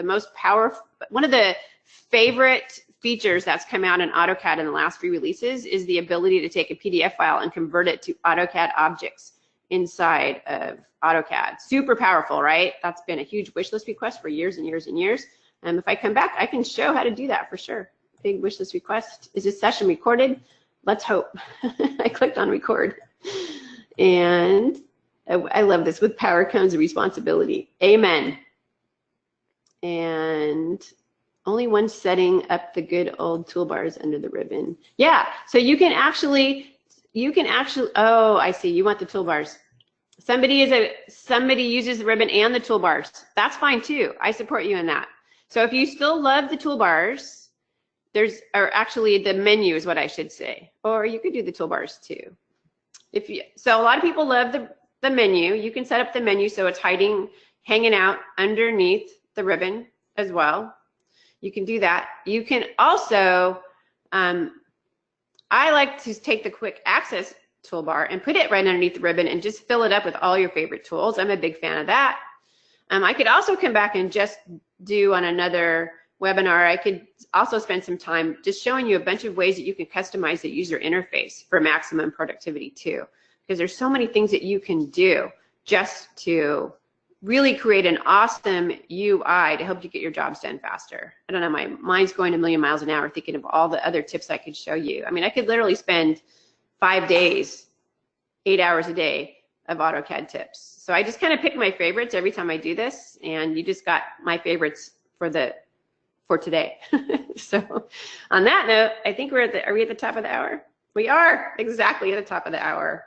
most powerful, one of the favorite features that's come out in AutoCAD in the last few releases is the ability to take a PDF file and convert it to AutoCAD objects inside of AutoCAD. Super powerful, right? That's been a huge wish list request for years and years and years. And if I come back, I can show how to do that for sure. Big wish list request. Is this session recorded? Let's hope. I clicked on record. And I love this. With power comes responsibility. Amen. And only one setting up the good old toolbars under the ribbon. Yeah, so you can actually, oh, I see, you want the toolbars. Somebody uses the ribbon and the toolbars. That's fine too. I support you in that. So if you still love the toolbars, or actually the menu is what I should say, or you could do the toolbars too. So a lot of people love the menu. You can set up the menu so it's hanging out underneath the ribbon as well. You can do that. You can also, I like to take the quick access toolbar and put it right underneath the ribbon and just fill it up with all your favorite tools. I'm a big fan of that. I could also come back and just do on another webinar, I could also spend some time just showing you a bunch of ways that you can customize the user interface for maximum productivity too, because there's so many things that you can do just to really create an awesome UI to help you get your jobs done faster. I don't know, my mind's going a million miles an hour thinking of all the other tips I could show you. I mean, I could literally spend 5 days, 8 hours a day of AutoCAD tips. So I just kind of pick my favorites every time I do this, and you just got my favorites for today. So on that note, I think are we at the top of the hour? We are exactly at the top of the hour.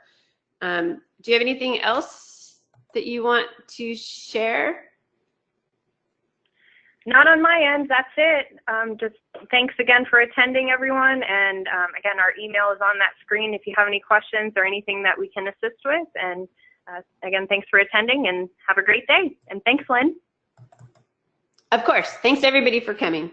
Do you have anything else that you want to share? Not on my end, that's it. Just thanks again for attending, everyone. And again, our email is on that screen if you have any questions or anything that we can assist with. And again, thanks for attending and have a great day. And thanks, Lynn. Of course. Thanks everybody for coming.